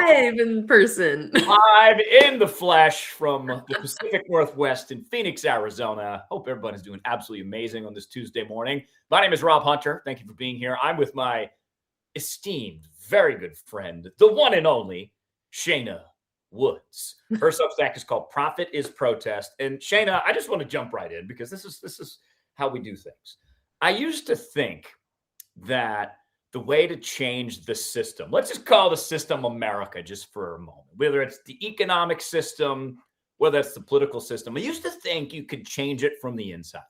live in person. Live in the flesh from the Pacific Northwest in Phoenix, Arizona. Hope everybody's doing absolutely amazing on this Tuesday morning. My name is Rob Hunter. Thank you for being here. I'm with my esteemed, very good friend, the one and only Shayna Woods. Her Substack is called Profit is Protest. And Shayna, I just want to jump right in because this is how we do things. I used to think that the way to change the system, let's just call the system America just for a moment, whether it's the economic system, whether it's the political system, I used to think you could change it from the inside.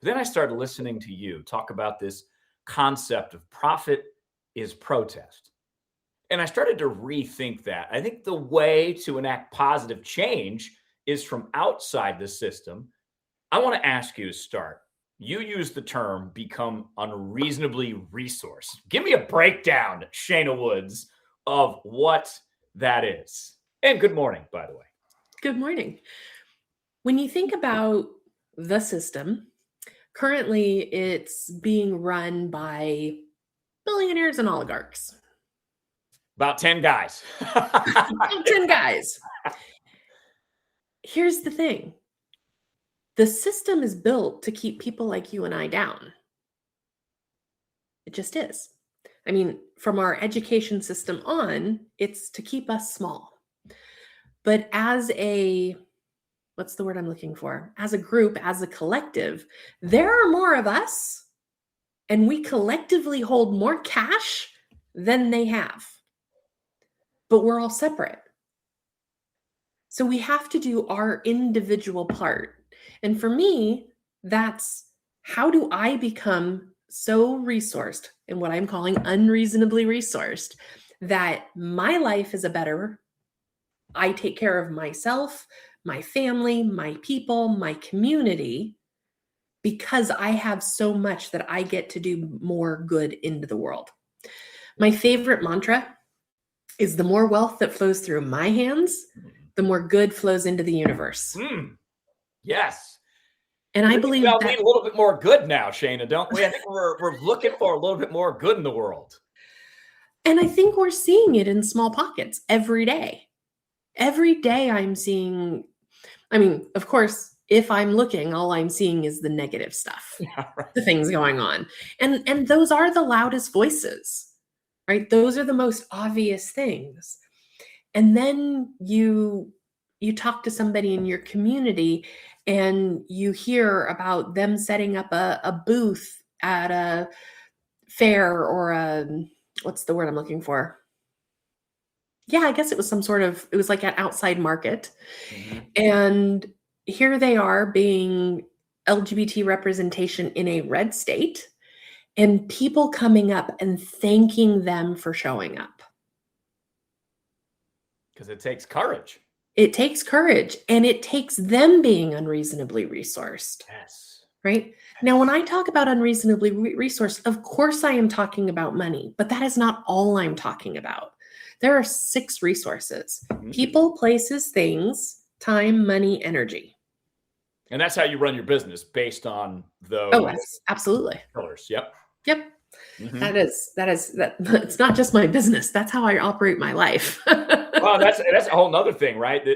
But then I started listening to you talk about this concept of profit is protest. And I started to rethink that. I think the way to enact positive change is from outside the system. I want to ask you to start. You use the term become unreasonably resourced. Give me a breakdown, Shayna Woods, of what that is. And good morning, by the way. Good morning. When you think about the system, currently it's being run by billionaires and oligarchs. About 10 guys. 10 guys. Here's the thing. The system is built to keep people like you and I down. It just is. I mean, from our education system on, it's to keep us small. But as what's the word I'm looking for? As a group, as a collective, there are more of us, and we collectively hold more cash than they have. But we're all separate. So we have to do our individual part. And for me, that's how do I become so resourced and what I'm calling unreasonably resourced that my life is I take care of myself, my family, my people, my community, because I have so much that I get to do more good into the world. My favorite mantra is the more wealth that flows through my hands, the more good flows into the universe. Yes. And I believe that we need a little bit more good now, Shayna, don't we? I think we're looking for a little bit more good in the world. And I think we're seeing it in small pockets every day. Every day I'm seeing, of course, if I'm looking, all I'm seeing is the negative stuff, Right. The things going on. And those are the loudest voices, right? Those are the most obvious things. And then you talk to somebody in your community and you hear about them setting up a booth at a fair or what's the word I'm looking for? Yeah, I guess it was it was like an outside market. Mm-hmm. And here they are being LGBT representation in a red state and people coming up and thanking them for showing up. Because it takes courage. It takes courage, and it takes them being unreasonably resourced. Yes. Right? Yes. Now, when I talk about unreasonably resourced, of course I am talking about money, but that is not all I'm talking about. There are 6 resources: people, places, things, time, money, energy. And that's how you run your business, based on those. Oh, absolutely. Pillars. Yep. Mm-hmm. That it's not just my business. That's how I operate my life. Well, that's a whole nother thing, right?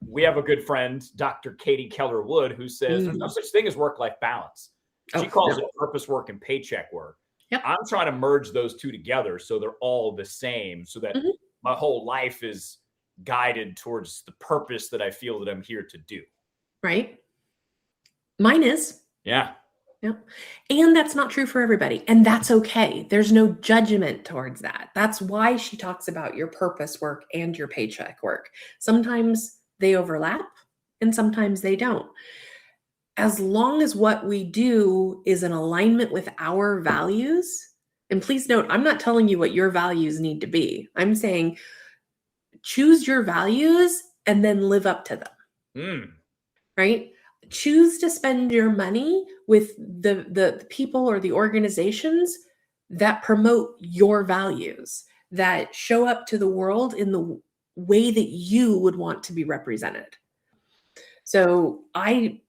We have a good friend, Dr. Katie Keller-Wood, who says there's no such thing as work-life balance. She calls it purpose work and paycheck work. Yep. I'm trying to merge those two together so they're all the same, so that my whole life is guided towards the purpose that I feel that I'm here to do. Right. Mine is. Yeah. Yep. And that's not true for everybody. And that's okay. There's no judgment towards that. That's why she talks about your purpose work and your paycheck work. Sometimes they overlap and sometimes they don't. As long as what we do is in alignment with our values, and please note, I'm not telling you what your values need to be. I'm saying choose your values and then live up to them. Right? Choose to spend your money with the people or the organizations that promote your values, that show up to the world in the way that you would want to be represented. So I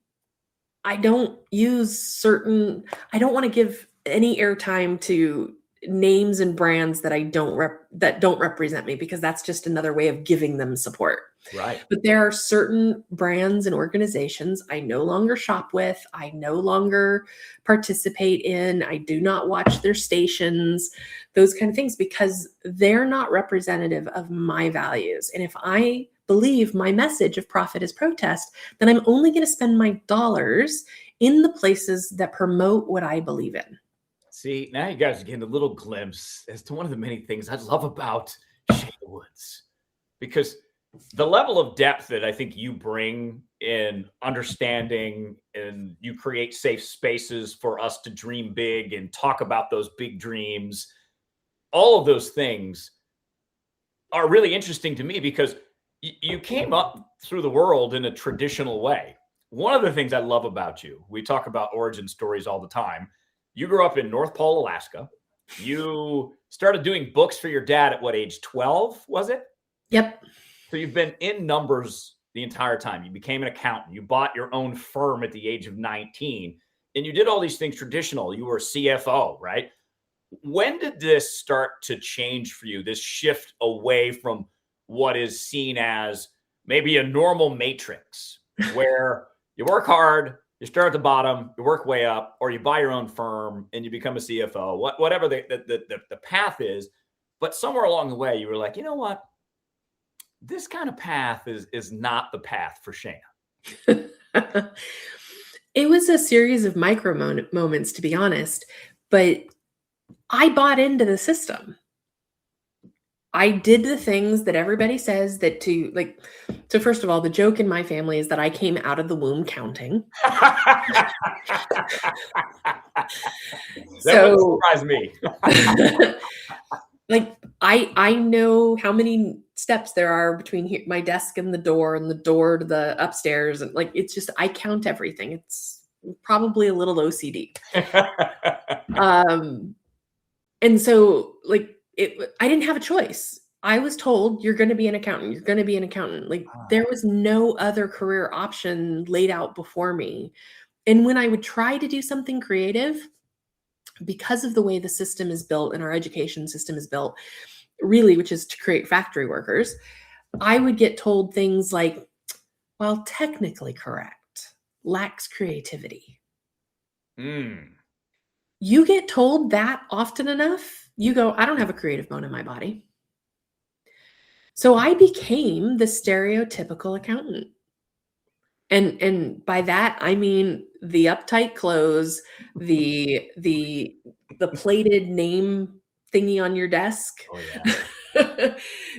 don't want to give any airtime to names and brands that don't represent me, because that's just another way of giving them support. Right. But there are certain brands and organizations I no longer shop with, I no longer participate in, I do not watch their stations, those kind of things, because they're not representative of my values. And if I believe my message of profit is protest, then I'm only going to spend my dollars in the places that promote what I believe in. See, now you guys are getting a little glimpse as to one of the many things I love about Shayna Woods, because the level of depth that I think you bring in understanding, and you create safe spaces for us to dream big and talk about those big dreams, all of those things are really interesting to me, because you came up through the world in a traditional way. One of the things I love about you, we talk about origin stories all the time. You grew up in North Pole, Alaska. You started doing books for your dad at what age? 12, was it? Yep. So you've been in numbers the entire time. You became an accountant. You bought your own firm at the age of 19. And you did all these things traditional. You were a CFO, right? When did this start to change for you, this shift away from what is seen as maybe a normal matrix where you work hard, you start at the bottom, you work way up, or you buy your own firm and you become a CFO, whatever the path is. But somewhere along the way, you were like, you know what? This kind of path is not the path for Shayna. It was a series of micro moments, to be honest, but I bought into the system. I did the things that everybody says that to like. So first of all, the joke in my family is that I came out of the womb counting. That wouldn't surprise me. Like I know how many steps there are between my desk and the door to the upstairs, and like it's just I count everything. It's probably a little OCD. And so like I didn't have a choice. I was told, you're going to be an accountant. You're going to be an accountant. Like there was no other career option laid out before me. And when I would try to do something creative, because of the way the system is built and our education system is built, really, which is to create factory workers, I would get told things like, well, technically correct, lacks creativity. You get told that often enough, you go, I don't have a creative bone in my body. So I became the stereotypical accountant. And by that, I mean the uptight clothes, the plated name thingy on your desk,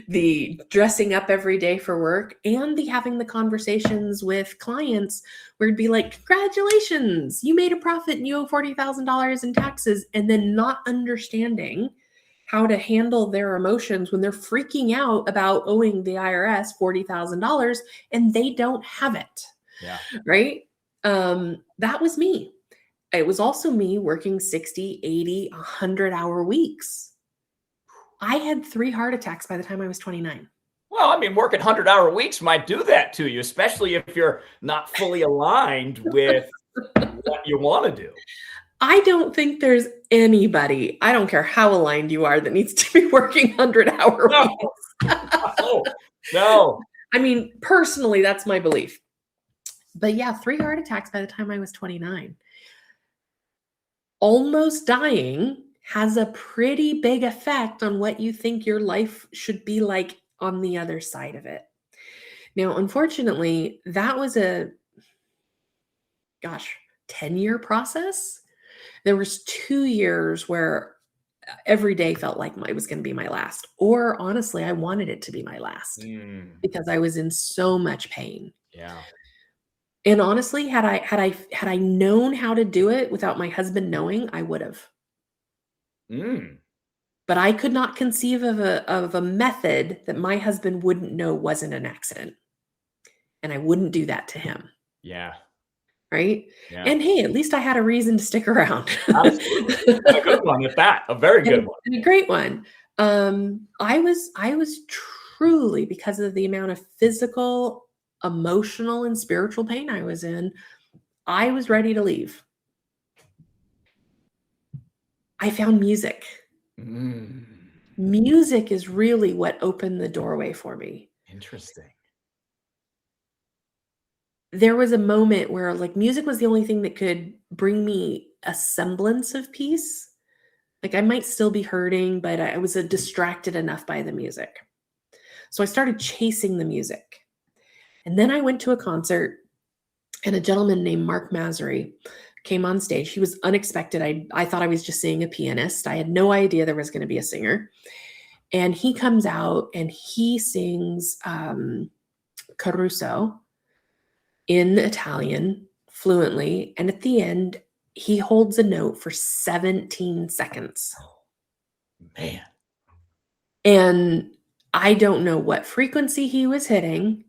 the dressing up every day for work, and the having the conversations with clients where it'd be like, congratulations, you made a profit and you owe $40,000 in taxes, and then not understanding how to handle their emotions when they're freaking out about owing the IRS $40,000 and they don't have it. Yeah. Right. That was me. It was also me working 60, 80, 100-hour weeks. I had 3 heart attacks by the time I was 29. Well, I mean, working 100-hour weeks might do that to you, especially if you're not fully aligned with what you want to do. I don't think there's anybody, I don't care how aligned you are, that needs to be working 100-hour weeks. No. I mean, personally, that's my belief. But yeah, 3 heart attacks by the time I was 29. Almost dying has a pretty big effect on what you think your life should be like on the other side of it. Now, unfortunately, that was a 10-year process. There was 2 years where every day felt like it was going to be my last, or honestly, I wanted it to be my last because I was in so much pain. Yeah. And honestly, had I known how to do it without my husband knowing, I would have. But I could not conceive of a method that my husband wouldn't know wasn't an accident. And I wouldn't do that to him. Yeah. Right? Yeah. And hey, at least I had a reason to stick around. Absolutely. A good one at that. A very good one. And a great one. I was truly, because of the amount of physical, emotional, and spiritual pain I was in, I was ready to leave. I found music. Mm, Music is really what opened the doorway for me. interesting. There was a moment where like music was the only thing that could bring me a semblance of peace. Like I might still be hurting, but I was distracted enough by the music. So I started chasing the music. And then I went to a concert and a gentleman named Mark Masery came on stage. He was unexpected. I thought I was just seeing a pianist. I had no idea there was going to be a singer. And he comes out and he sings Caruso in Italian fluently. And at the end, he holds a note for 17 seconds. Man. And I don't know what frequency he was hitting,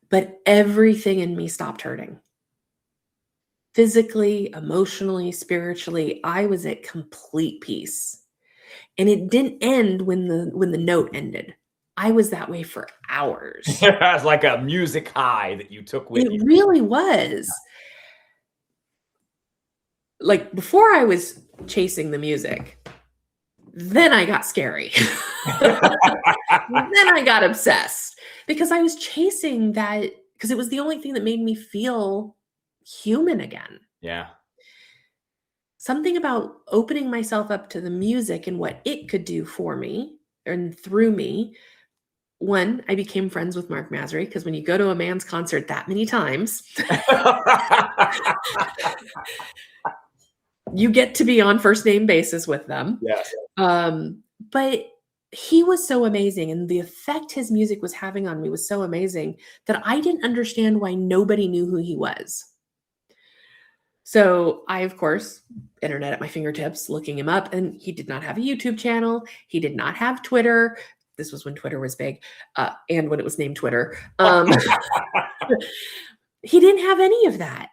but everything in me stopped hurting. Physically, emotionally, spiritually, I was at complete peace. And it didn't end when the note ended. I was that way for hours. It's like a music high that you took with you. It really was. Like before I was chasing the music, then I got scary. Then I got obsessed because I was chasing that because it was the only thing that made me feel human again. Yeah. Something about opening myself up to the music and what it could do for me and through me. One, I became friends with Mark Masery because when you go to a man's concert that many times, you get to be on first name basis with them. Yes. But he was so amazing, and the effect his music was having on me was so amazing that I didn't understand why nobody knew who he was. So I, of course, internet at my fingertips, looking him up, and he did not have a YouTube channel. He did not have Twitter. This was when Twitter was big, and when it was named Twitter. He didn't have any of that.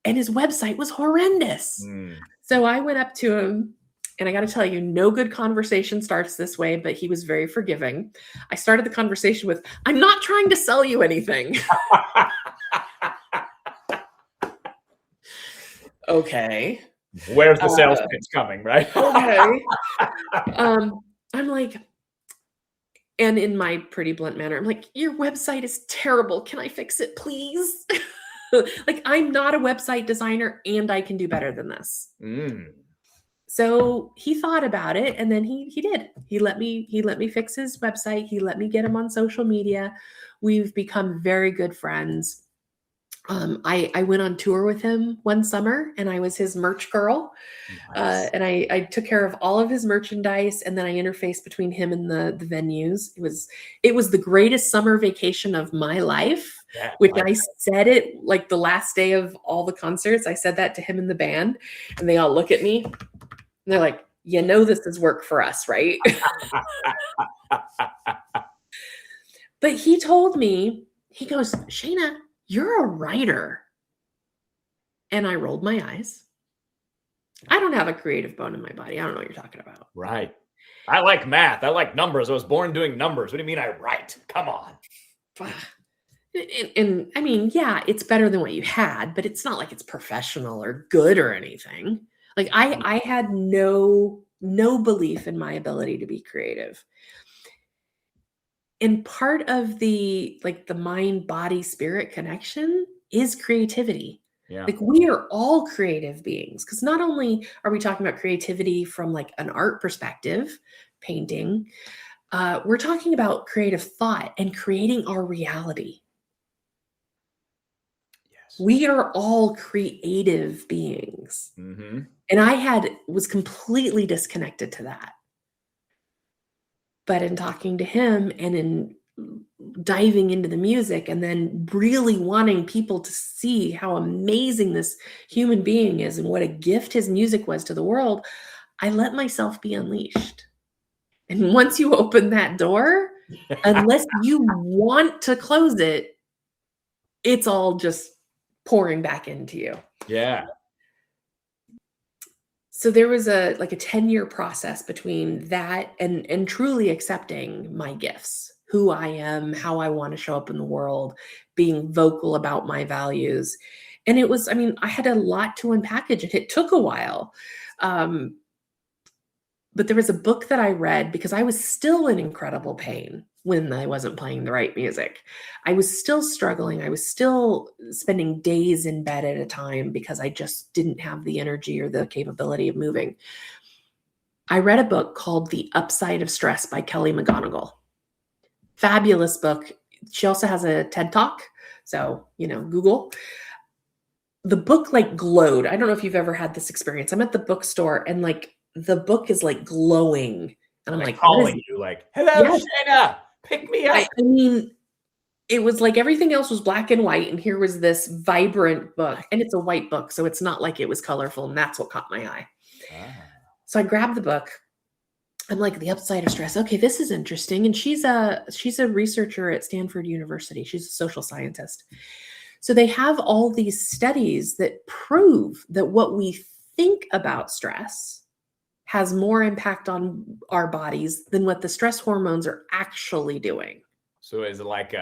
And his website was horrendous. So I went up to him, and I got to tell you, no good conversation starts this way, but he was very forgiving. I started the conversation with, "I'm not trying to sell you anything." Okay. Where's the sales pitch coming, right? Okay. I'm like, and in my pretty blunt manner, I'm like, "Your website is terrible. Can I fix it, please?" Like, I'm not a website designer and I can do better than this. So he thought about it and then he did. He let me fix his website. He let me get him on social media. We've become very good friends. I went on tour with him one summer and I was his merch girl. Nice. And I took care of all of his merchandise and then I interfaced between him and the venues. It was the greatest summer vacation of my life, Yeah, which like I said it like the last day of all the concerts. I said that to him and the band and they all look at me and they're like, "You know, this is work for us, right?" But he told me, he goes, "Shana, you're a writer." And I rolled my eyes. I don't have a creative bone in my body. I don't know what you're talking about. Right. I like math. I like numbers. I was born doing numbers. What do you mean I write? Come on. And I mean, yeah, it's better than what you had, but it's not like it's professional or good or anything. Like I had no belief in my ability to be creative. And part of the mind, body, spirit connection is creativity. Yeah. Like we are all creative beings because not only are we talking about creativity from like an art perspective, painting, we're talking about creative thought and creating our reality. Yes. We are all creative beings. Mm-hmm. And I was completely disconnected to that. But in talking to him and in diving into the music and then really wanting people to see how amazing this human being is and what a gift his music was to the world, I let myself be unleashed. And once you open that door, unless you want to close it, it's all just pouring back into you. Yeah. So there was a 10-year process between that and truly accepting my gifts, who I am, how I want to show up in the world, being vocal about my values. And it was, I had a lot to unpackage and it took a while. But there was a book that I read because I was still in incredible pain when I wasn't playing the right music. I was still struggling. I was still spending days in bed at a time because I just didn't have the energy or the capability of moving. I read a book called The Upside of Stress by Kelly McGonigal. Fabulous book. She also has a TED Talk. So, Google. The book like glowed. I don't know if you've ever had this experience. I'm at the bookstore and like the book is like glowing. And I'm like, calling you like, hello, Yes. Shayna, pick me up. I mean, it was like everything else was black and white. And here was this vibrant book. And it's a white book. So it's not like it was colorful. And that's what caught my eye. So I grabbed the book. I'm like, The Upside of Stress. Okay, this is interesting. And she's a researcher at Stanford University. She's a social scientist. So they have all these studies that prove that what we think about stress has more impact on our bodies than what the stress hormones are actually doing. So is it like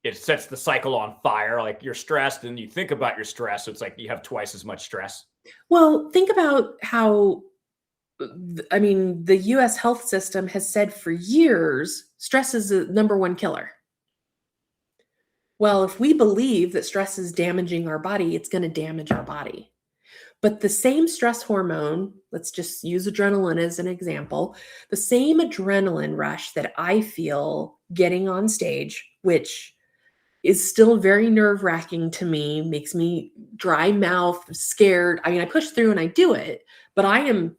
it sets the cycle on fire? Like you're stressed and you think about your stress. So it's like you have twice as much stress. Well, think about how, the US health system has said for years, stress is the number one killer. Well, if we believe that stress is damaging our body, it's going to damage our body. But the same stress hormone, let's just use adrenaline as an example, the same adrenaline rush that I feel getting on stage, which is still very nerve-wracking to me, makes me dry mouth, scared. I push through and I do it, but I can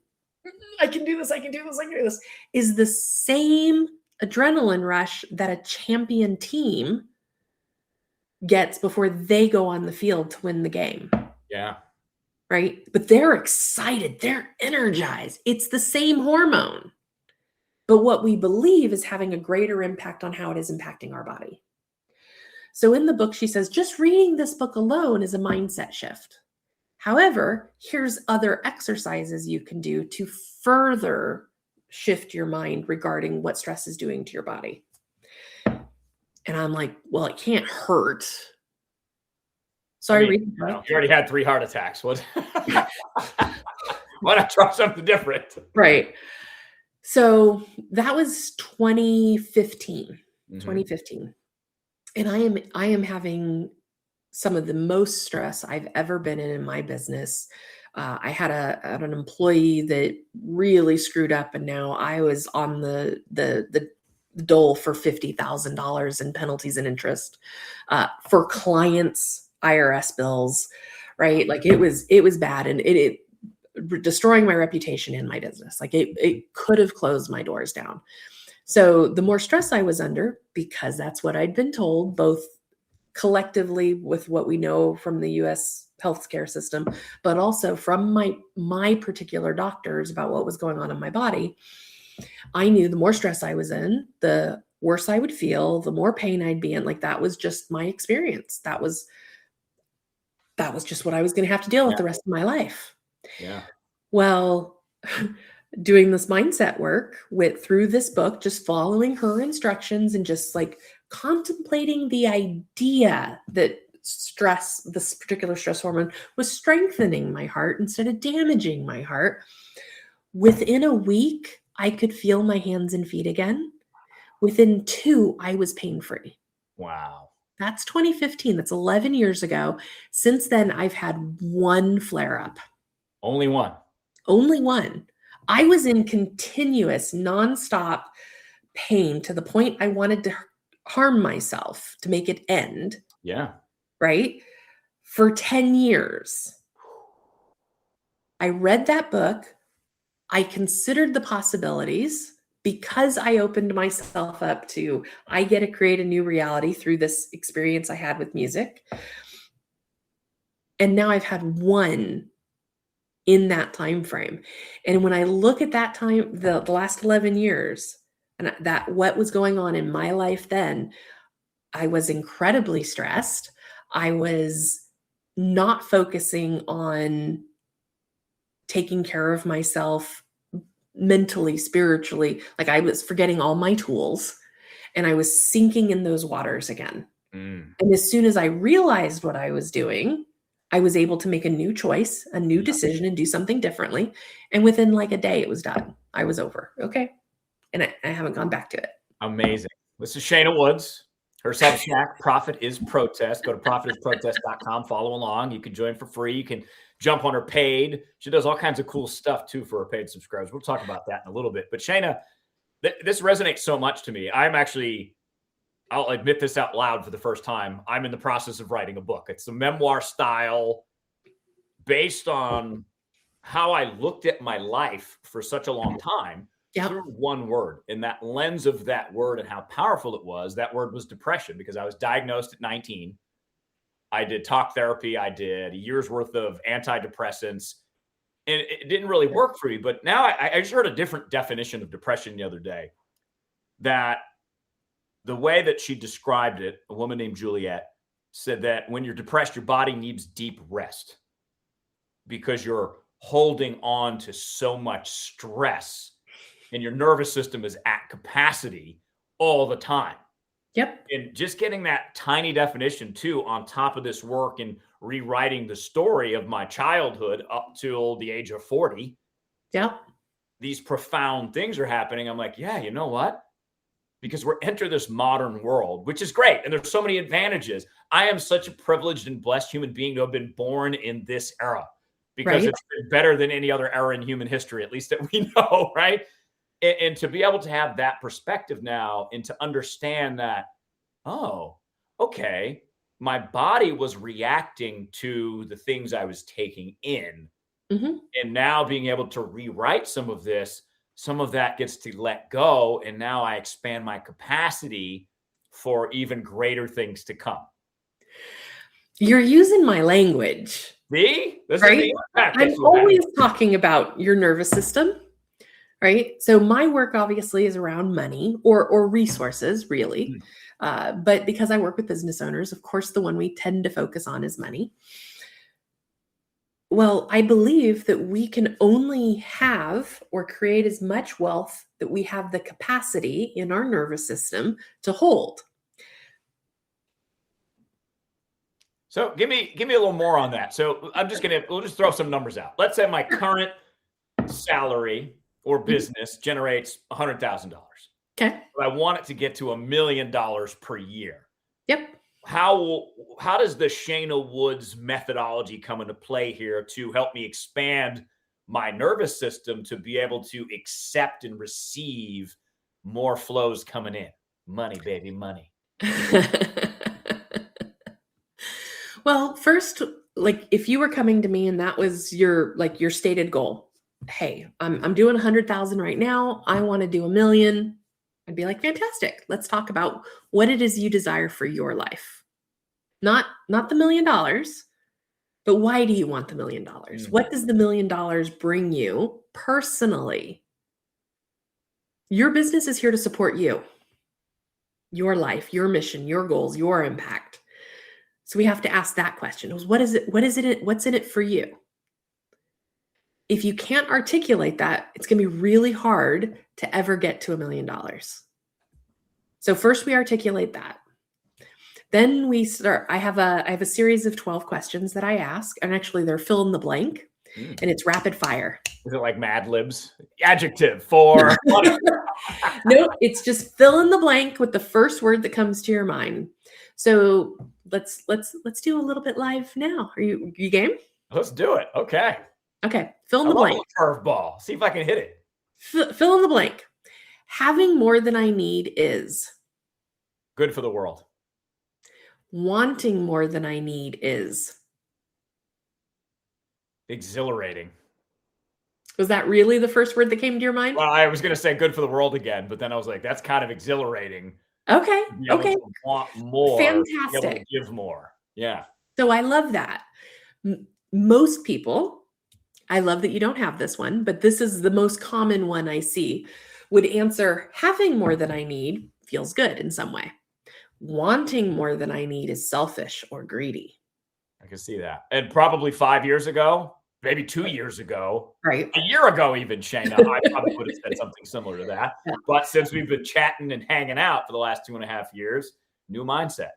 do this, is the same adrenaline rush that a champion team gets before they go on the field to win the game. Yeah. Right? But they're excited. They're energized. It's the same hormone. But what we believe is having a greater impact on how it is impacting our body. So in the book, she says, just reading this book alone is a mindset shift. However, here's other exercises you can do to further shift your mind regarding what stress is doing to your body. And I'm like, well, it can't hurt. So I read. You already had 3 heart attacks. What? Why not try something different? Right. So that was 2015. Mm-hmm. 2015. And I am having some of the most stress I've ever been in my business. I had an employee that really screwed up, and now I was on the dole for $50,000 in penalties and interest for clients' IRS bills, right? Like it was bad, and it destroying my reputation in my business. Like it could have closed my doors down. So the more stress I was under, because that's what I'd been told, both collectively with what we know from the U.S. healthcare system, but also from my particular doctors about what was going on in my body. I knew the more stress I was in, the worse I would feel, the more pain I'd be in. Like that was just my experience. That was just what I was going to have to deal with the rest of my life. Yeah. Well, doing this mindset work through this book, just following her instructions and just like contemplating the idea that this particular stress hormone was strengthening my heart instead of damaging my heart. Within a week, I could feel my hands and feet again. Within 2, I was pain-free. Wow. That's 2015. That's 11 years ago. Since then, I've had 1 flare-up. Only one? Only 1. I was in continuous, nonstop pain to the point I wanted to harm myself to make it end. Yeah. Right? For 10 years. I read that book. I considered the possibilities because I opened myself up to, I get to create a new reality through this experience I had with music. And now I've had 1 in that time frame. And when I look at that time, the last 11 years, and that what was going on in my life then, I was incredibly stressed. I was not focusing on taking care of myself mentally, spiritually. Like I was forgetting all my tools and I was sinking in those waters again. And as soon as I realized what I was doing, I was able to make a new choice, a new decision, and do something differently. And within like a day, it was done. I was over. Okay. And I haven't gone back to it. Amazing. This is Shayna Woods. Her Substack, Profit is Protest. Go to profitisprotest.com. Follow along. You can join for free. You can jump on her paid. She does all kinds of cool stuff, too, for her paid subscribers. We'll talk about that in a little bit. But Shayna, this resonates so much to me. I'll admit this out loud for the first time. I'm in the process of writing a book. It's a memoir style based on how I looked at my life for such a long time. Yep. Through one word, and that lens of that word and how powerful it was, that word was depression, because I was diagnosed at 19. I did talk therapy. I did a year's worth of antidepressants, and it didn't really work for me. But now I just heard a different definition of depression the other day, that the way that she described it, a woman named Juliet, said that when you're depressed, your body needs deep rest because you're holding on to so much stress and your nervous system is at capacity all the time. Yep. And just getting that tiny definition too, on top of this work and rewriting the story of my childhood up till the age of 40. Yep. These profound things are happening. I'm like, yeah, you know what? Because we're entering this modern world, which is great. And there's so many advantages. I am such a privileged and blessed human being to have been born in this era, because it's been better than any other era in human history, at least that we know, right? And to be able to have that perspective now and to understand that, oh, okay, my body was reacting to the things I was taking in. Mm-hmm. And now being able to rewrite some of that gets to let go. And now I expand my capacity for even greater things to come. You're using my language. See? Right? I'm always talking about your nervous system. Right. So my work obviously is around money or resources, really. But because I work with business owners, of course, the one we tend to focus on is money. Well, I believe that we can only have or create as much wealth that we have the capacity in our nervous system to hold. So give me a little more on that. So we'll just throw some numbers out. Let's say my current salary or business generates $100,000. Okay. But I want it to get to $1 million per year. Yep. How does the Shayna Woods methodology come into play here to help me expand my nervous system to be able to accept and receive more flows coming in? Money, baby, money. Well, first, like if you were coming to me and that was your stated goal, hey, I'm doing 100,000 right now. I want to do 1 million. I'd be like, fantastic. Let's talk about what it is you desire for your life. Not the $1 million, but why do you want the $1 million? Mm-hmm. What does the $1 million bring you personally? Your business is here to support you, your life, your mission, your goals, your impact. So we have to ask that question. What's in it for you? If you can't articulate that, it's going to be really hard to ever get to $1 million. So first we articulate that. Then we start, I have a series of 12 questions that I ask, and actually they're fill in the blank, and it's rapid fire. Is it like Mad Libs? Adjective for No, it's just fill in the blank with the first word that comes to your mind. So let's do a little bit live now. Are you game? Let's do it. Okay. Okay. Fill in the blank. Curveball. See if I can hit it. Fill in the blank. Having more than I need is good for the world. Wanting more than I need is exhilarating. Was that really the first word that came to your mind? Well, I was going to say good for the world again, but then I was like, that's kind of exhilarating. Okay. Okay. Want more. Fantastic. Be able to give more. Yeah. So I love that. Most people, I love that you don't have this one, but this is the most common one I see, would answer having more than I need feels good in some way. Wanting more than I need is selfish or greedy. I can see that. And probably 5 years ago, maybe 2 years ago, right? A year ago, even, Shayna, I probably would have said something similar to that. Yeah. But since we've been chatting and hanging out for the last 2.5 years, new mindset.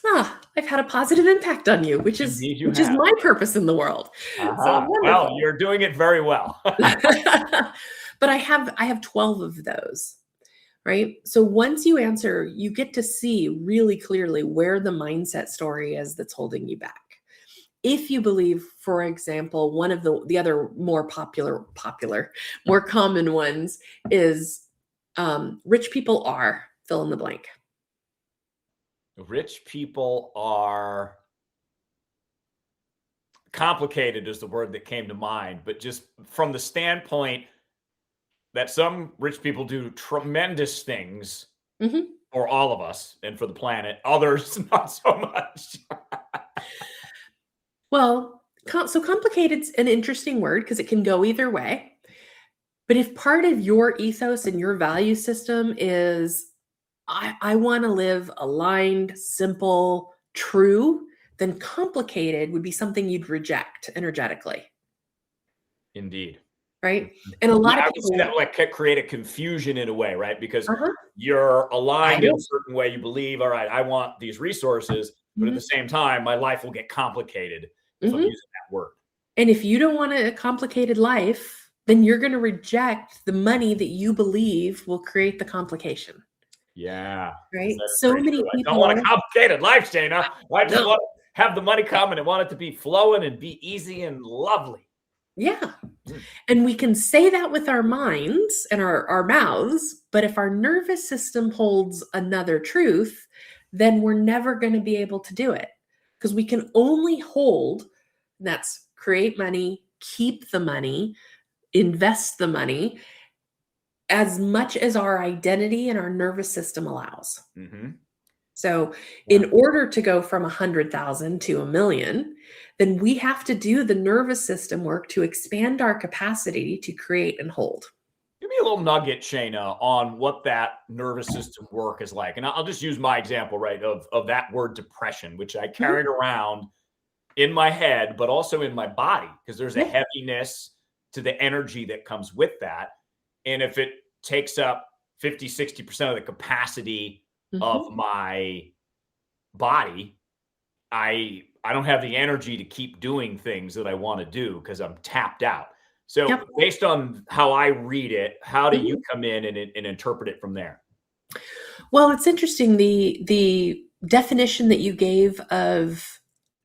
I've had a positive impact on you, which is Indeed you which is have. my purpose in the world. So Well, wonderful. you're doing it very well. But I have 12 of those, right? So once you answer, you get to see really clearly where the mindset story is that's holding you back. If you believe, for example, one of the other more popular, more common ones is rich people are fill in the blank. Rich people are complicated is the word that came to mind, but just from the standpoint that some rich people do tremendous things for all of us and for the planet, others not so much. Well, so complicated's an interesting word because it can go either way. But if part of your ethos and your value system is, I want to live aligned, simple, true, then complicated would be something you'd reject energetically. Indeed. Right. And a lot of I would people say that like create a confusion in a way, right? Because you're aligned in a certain way. You believe, all right, I want these resources, but at the same time, my life will get complicated if I'm using that word. And if you don't want a complicated life, then you're going to reject the money that you believe will create the complication. Yeah. Right. So many people I don't want a complicated life, Shana. I just want to have the money come and I want it to be flowing and be easy and lovely. Yeah. And we can say that with our minds and our mouths, but if our nervous system holds another truth, then we're never going to be able to do it because we can only hold, that's create money, keep the money, invest the money, as much as our identity and our nervous system allows. So in order to go from 100,000 to 1 million, then we have to do the nervous system work to expand our capacity to create and hold. Give me a little nugget, Shana, on what that nervous system work is like. And I'll just use my example, right, of that word depression, which I carried around in my head, but also in my body, because there's a heaviness to the energy that comes with that. And if it takes up 50, 60% of the capacity of my body, I don't have the energy to keep doing things that I want to do because I'm tapped out. So based on how I read it, how do you come in and interpret it from there? Well, it's interesting. The definition that you gave of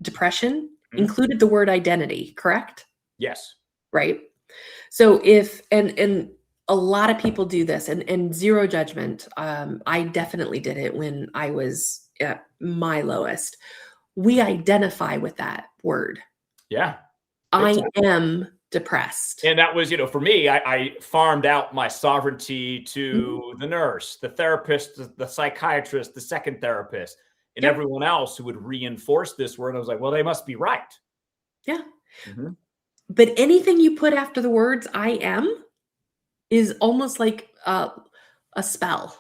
depression included the word identity, correct? Yes. Right. So if, and a lot of people do this and zero judgment. I definitely did it when I was at my lowest. We identify with that word. Yeah. I am depressed. And that was, for me, I farmed out my sovereignty to the nurse, the therapist, the psychiatrist, the second therapist, and everyone else who would reinforce this word. I was like, well, they must be right. Yeah. But anything you put after the words I am is almost like a spell,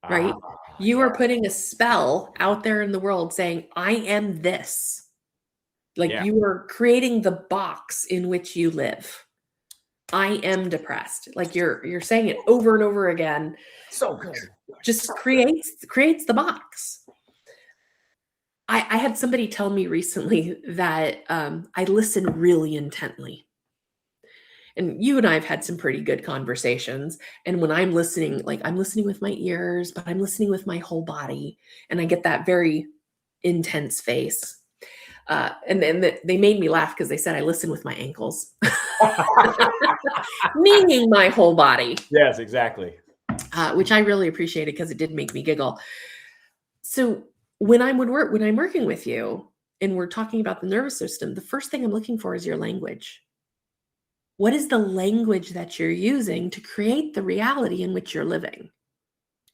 right? You are putting a spell out there in the world saying, I am this. Like you are creating the box in which you live. I am depressed. Like you're saying it over and over again. So good. Just creates the box. I had somebody tell me recently that I listen really intently. And you and I have had some pretty good conversations. And when I'm listening, like I'm listening with my ears, but I'm listening with my whole body. And I get that very intense face. And then they made me laugh because they said I listen with my ankles, meaning my whole body. Yes, exactly. Which I really appreciated because it did make me giggle. So when I'm working with you and we're talking about the nervous system, the first thing I'm looking for is your language. What is the language that you're using to create the reality in which you're living?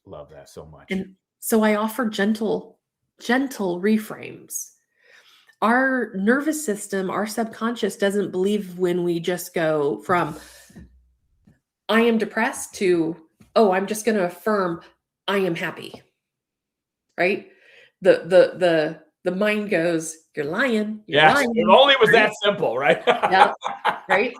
Love that so much. And so I offer gentle reframes. Our nervous system, our subconscious doesn't believe when we just go from I am depressed to, oh, I'm just going to affirm I am happy. Right? The mind goes, you're lying. You're lying. It only was that simple, right? Yeah. Right.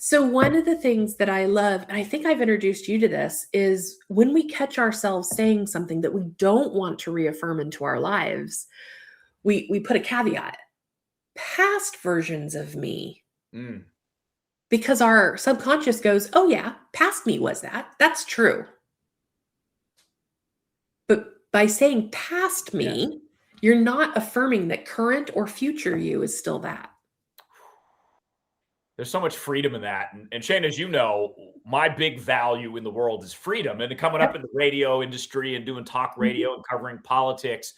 So one of the things that I love, and I think I've introduced you to this, is when we catch ourselves saying something that we don't want to reaffirm into our lives, we put a caveat. Past versions of me. Mm. Because our subconscious goes, oh yeah, past me was that. That's true. But by saying past me, you're not affirming that current or future you is still that. There's so much freedom in that. And Shane, as you know, my big value in the world is freedom. And coming up in the radio industry and doing talk radio and covering politics,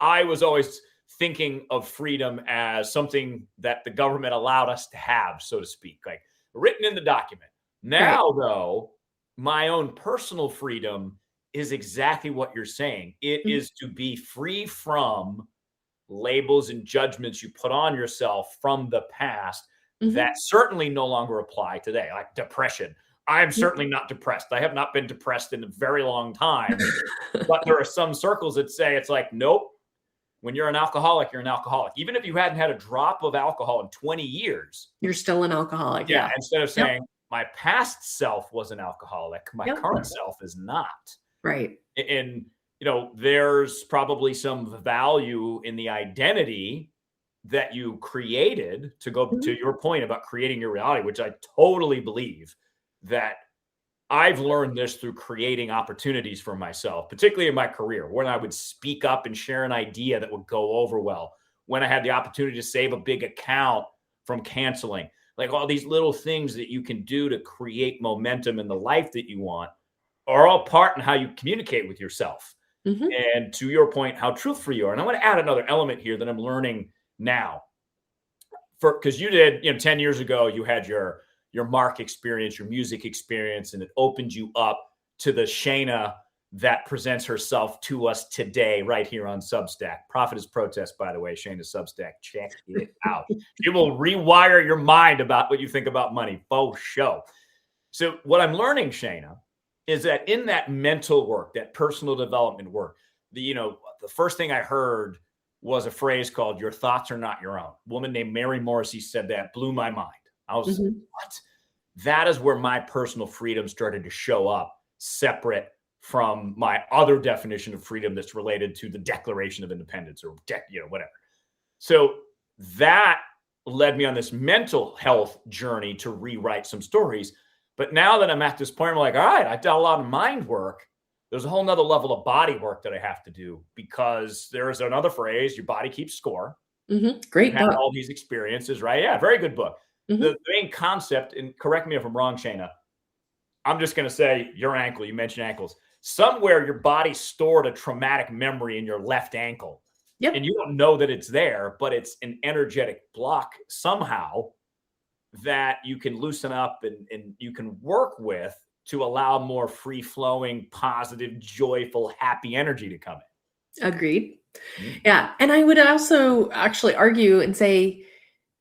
I was always thinking of freedom as something that the government allowed us to have, so to speak, like written in the document. Now, though, my own personal freedom is exactly what you're saying. It is to be free from labels and judgments you put on yourself from the past that certainly no longer apply today, like depression. I'm certainly not depressed. I have not been depressed in a very long time. But there are some circles that say it's like, nope, when you're an alcoholic, you're an alcoholic. Even if you hadn't had a drop of alcohol in 20 years. You're still an alcoholic. Yeah. Instead of saying my past self was an alcoholic, my current self is not. Right. And, there's probably some value in the identity that you created, to go to your point about creating your reality, which I totally believe that I've learned this through creating opportunities for myself, particularly in my career, when I would speak up and share an idea that would go over well, when I had the opportunity to save a big account from canceling, like all these little things that you can do to create momentum in the life that you want are all part in how you communicate with yourself. And to your point, how truthful you are. And I want to add another element here that I'm learning now, because you did, 10 years ago, you had your Mark experience, your music experience, and it opened you up to the Shayna that presents herself to us today, right here on Substack. Prophetess Protest, by the way, Shayna's Substack. Check it out. It will rewire your mind about what you think about money. Faux show. So what I'm learning, Shayna, is that in that mental work, that personal development work, the first thing I heard was a phrase called "your thoughts are not your own." A woman named Mary Morrissey said that, blew my mind. I was what? That is where my personal freedom started to show up, separate from my other definition of freedom that's related to the Declaration of Independence or whatever. So that led me on this mental health journey to rewrite some stories. But now that I'm at this point, I'm like, all right, I've done a lot of mind work. There's a whole nother level of body work that I have to do, because there's another phrase, your body keeps score. Great book. All these experiences, right? Yeah, very good book. The main concept, and correct me if I'm wrong, Shayna, I'm just going to say your ankle, you mentioned ankles. Somewhere your body stored a traumatic memory in your left ankle. And you don't know that it's there, but it's an energetic block somehow that you can loosen up and you can work with to allow more free-flowing, positive, joyful, happy energy to come in. Agreed. Yeah. And I would also actually argue and say,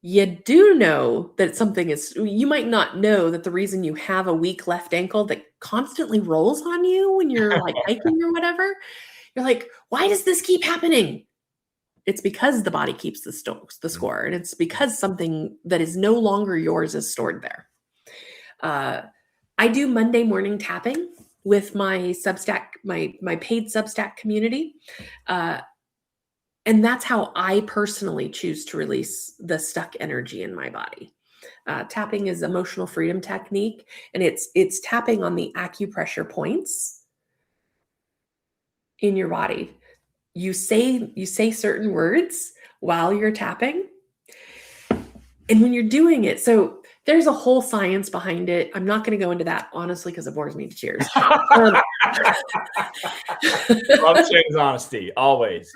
you do know that something is, you might not know that the reason you have a weak left ankle that constantly rolls on you when you're like hiking or whatever, you're like, why does this keep happening? It's because the body keeps the score, and it's because something that is no longer yours is stored there. I do Monday morning tapping with my Substack, my paid Substack community. And that's how I personally choose to release the stuck energy in my body. Tapping is emotional freedom technique, and it's tapping on the acupressure points in your body. You say certain words while you're tapping. And when you're doing it, so there's a whole science behind it. I'm not going to go into that, honestly, because it bores me to tears. Love Shane's honesty, always.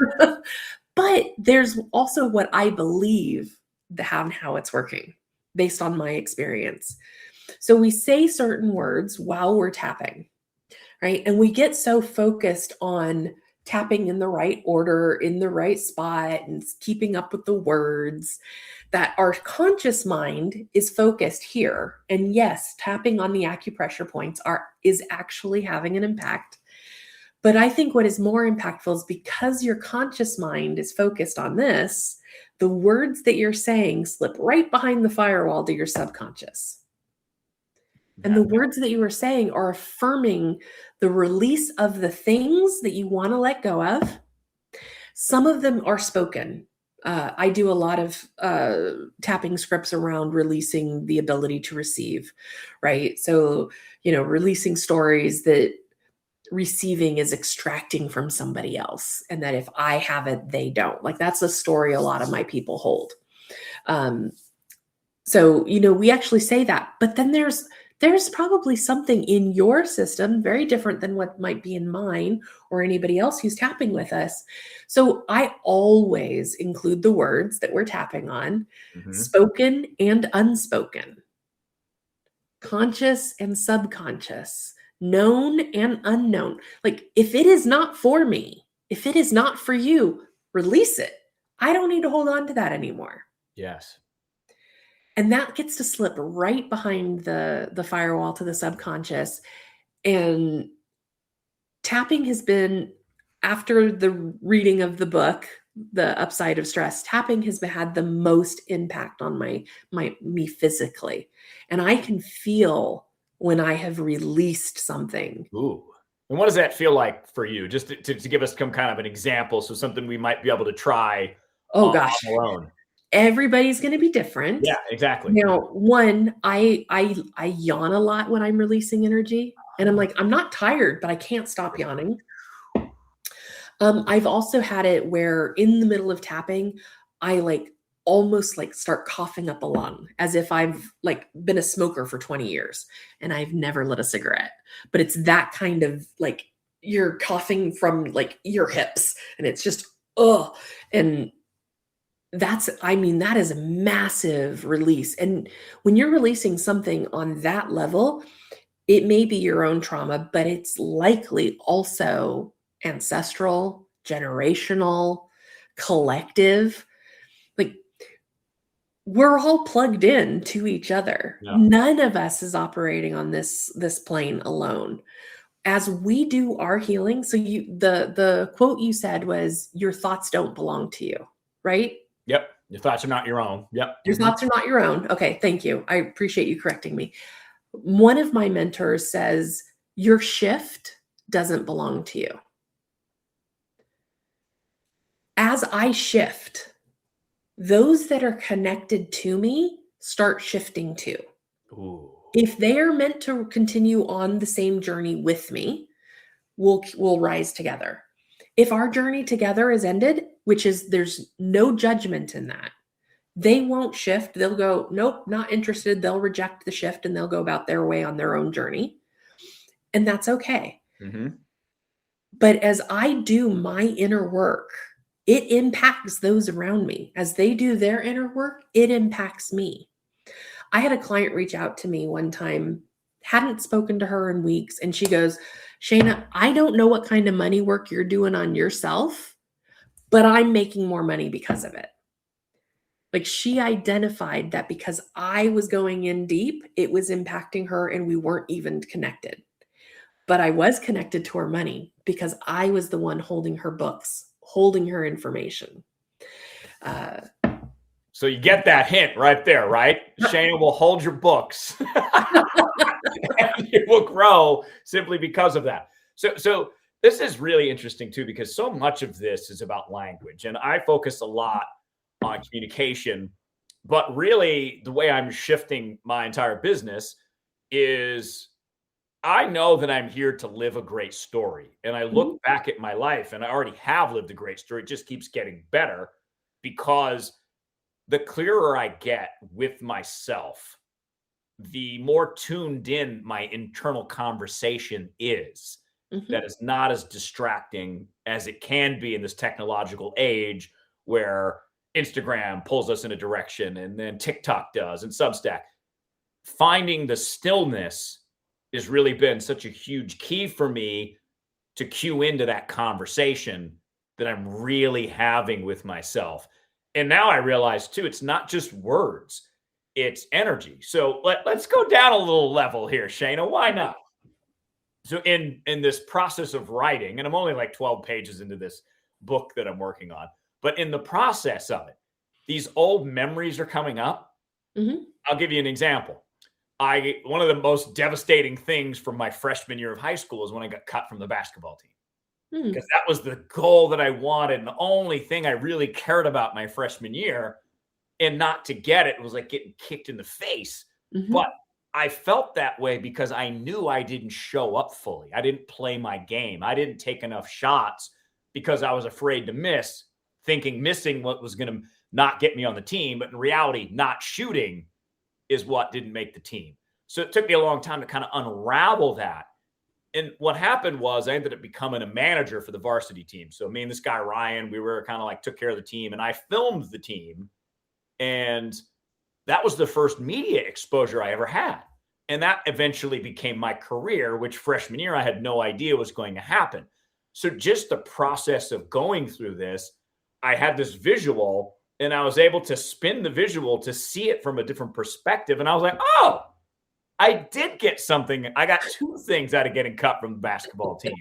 But there's also what I believe how it's working based on my experience. So we say certain words while we're tapping, right? And we get so focused on tapping in the right order, in the right spot, and keeping up with the words, that our conscious mind is focused here. And yes, tapping on the acupressure points is actually having an impact. But I think what is more impactful is because your conscious mind is focused on this, the words that you're saying slip right behind the firewall to your subconscious. And the words that you are saying are affirming the release of the things that you want to let go of. Some of them are spoken. I do a lot of tapping scripts around releasing the ability to receive, right? So, releasing stories that receiving is extracting from somebody else, and that if I have it, they don't. Like, that's a story a lot of my people hold. So, we actually say that, but then there's probably something in your system very different than what might be in mine or anybody else who's tapping with us. So I always include the words that we're tapping on, spoken and unspoken, conscious and subconscious, known and unknown. Like, if it is not for me, if it is not for you, release it. I don't need to hold on to that anymore. Yes. And that gets to slip right behind the firewall to the subconscious. And tapping has been, after the reading of the book, The Upside of Stress, tapping has had the most impact on me physically. And I can feel when I have released something. Ooh. And what does that feel like for you? Just to give us some kind of an example, so something we might be able to try. Oh gosh. On our own. Everybody's going to be different. Yeah, exactly. Now, one, I yawn a lot when I'm releasing energy, and I'm like, I'm not tired, but I can't stop yawning. I've also had it where in the middle of tapping, I almost start coughing up a lung, as if I've been a smoker for 20 years and I've never lit a cigarette. But it's that kind of you're coughing from your hips, and it's just, and that is a massive release. And when you're releasing something on that level, it may be your own trauma, but it's likely also ancestral, generational, collective. We're all plugged in to each other. Yeah. None of us is operating on this plane alone. As we do our healing, so the quote you said was, your thoughts don't belong to you, right? Yep. Your thoughts are not your own. Yep. Your thoughts are not your own. Okay. Thank you. I appreciate you correcting me. One of my mentors says, your shift doesn't belong to you. As I shift, those that are connected to me start shifting too. Ooh. If they are meant to continue on the same journey with me, we'll rise together. If our journey together is ended, which is, there's no judgment in that, they won't shift. They'll go, nope, not interested. They'll reject the shift and they'll go about their way on their own journey. And that's okay. Mm-hmm. But as I do my inner work, it impacts those around me. As they do their inner work, it impacts me. I had a client reach out to me one time, hadn't spoken to her in weeks, and she goes, Shana, I don't know what kind of money work you're doing on yourself, but I'm making more money because of it. She identified that because I was going in deep, it was impacting her and we weren't even connected. But I was connected to her money because I was the one holding her books, holding her information. So you get that hint right there, right? Shana will hold your books and you will grow simply because of that. So this is really interesting too, because so much of this is about language, and I focus a lot on communication, but really the way I'm shifting my entire business is I know that I'm here to live a great story. And I look back at my life and I already have lived a great story. It just keeps getting better because the clearer I get with myself, the more tuned in my internal conversation is. That is not as distracting as it can be in this technological age where Instagram pulls us in a direction and then TikTok does and Substack. Finding the stillness has really been such a huge key for me to cue into that conversation that I'm really having with myself. And now I realize too, it's not just words, it's energy. So let's go down a little level here, Shana. Why not? So in this process of writing, and I'm only 12 pages into this book that I'm working on, but in the process of it, these old memories are coming up. I'll give you an example. one of the most devastating things from my freshman year of high school is when I got cut from the basketball team. Hmm. Because that was the goal that I wanted. And the only thing I really cared about my freshman year, and not to get it was like getting kicked in the face. Mhm. But I felt that way because I knew I didn't show up fully. I didn't play my game. I didn't take enough shots because I was afraid to miss, thinking missing what was going to not get me on the team. But in reality, not shooting is what didn't make the team. So it took me a long time to kind of unravel that. And what happened was I ended up becoming a manager for the varsity team. So me and this guy, Ryan, we were kind of like took care of the team, and I filmed the team. And that was the first media exposure I ever had. And that eventually became my career, which freshman year I had no idea was going to happen. So just the process of going through this, I had this visual and I was able to spin the visual to see it from a different perspective. And I was like, oh, I did get something. I got two things out of getting cut from the basketball team.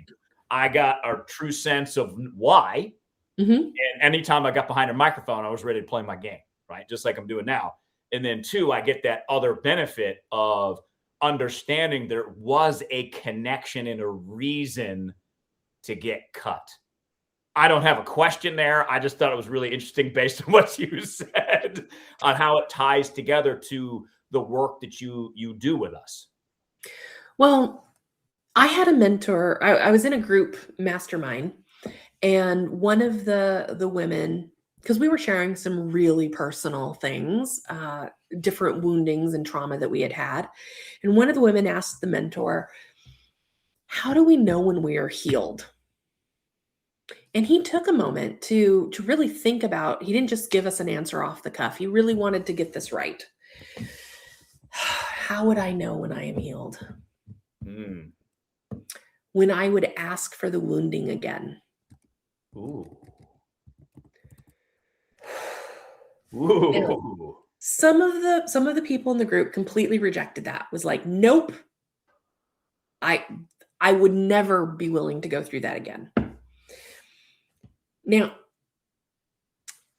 I got a true sense of why. Mm-hmm. And anytime I got behind a microphone, I was ready to play my game, right? Just like I'm doing now. And then two, I get that other benefit of understanding there was a connection and a reason to get cut. I don't have a question there. I just thought it was really interesting based on what you said on how it ties together to the work that you do with us. Well, I had a mentor. I was in a group mastermind, and one of the women, because we were sharing some really personal things, different woundings and trauma that we had had, and one of the women asked the mentor, "How do we know when we are healed?" And he took a moment to really think about. He didn't just give us an answer off the cuff. He really wanted to get this right. How would I know when I am healed? Mm. When I would ask for the wounding again. Ooh. Ooh. And some of the people in the group completely rejected that. Was like, nope. I would never be willing to go through that again. Now,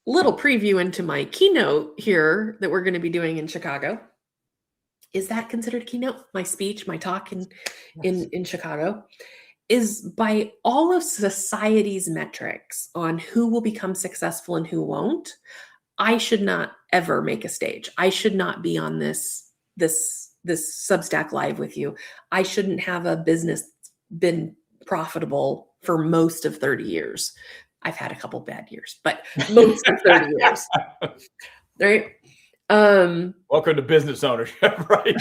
little preview into my keynote here that we're going to be doing in Chicago. Is that considered a keynote? My speech, my talk in Chicago is by all of society's metrics on who will become successful and who won't. I should not ever make a stage. I should not be on this Substack live with you. I shouldn't have a business been profitable for most of 30 years. I've had a couple bad years, but most of 30 years. Right? Welcome to business ownership, right?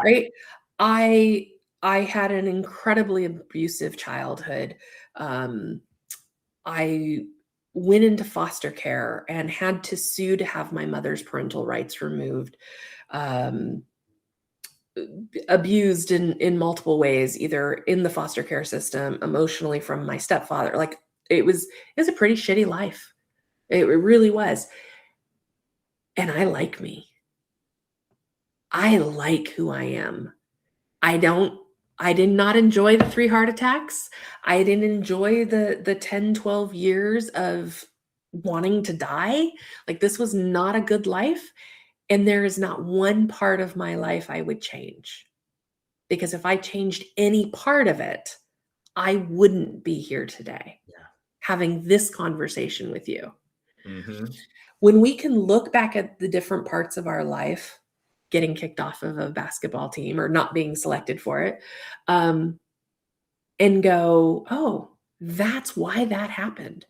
Right. I had an incredibly abusive childhood. I went into foster care and had to sue to have my mother's parental rights removed. Abused in multiple ways, either in the foster care system, emotionally from my stepfather. Like it was a pretty shitty life. It really was. And I like me. I like who I am. I did not enjoy the 3 heart attacks. I didn't enjoy the 10, 12 years of wanting to die. Like this was not a good life. And there is not one part of my life I would change. Because if I changed any part of it, I wouldn't be here today having this conversation with you. Mm-hmm. When we can look back at the different parts of our life, getting kicked off of a basketball team or not being selected for it, and go, oh, that's why that happened.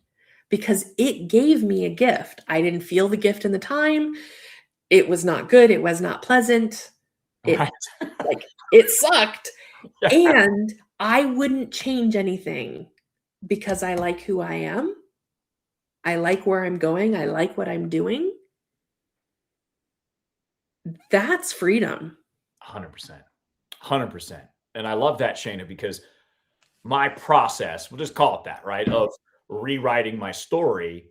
Because it gave me a gift. I didn't feel the gift in the time. It was not good. It was not pleasant. It sucked. Yeah. And I wouldn't change anything because I like who I am. I like where I'm going. I like what I'm doing. That's freedom. 100%. 100%. And I love that, Shana, because my process, we'll just call it that, right, of rewriting my story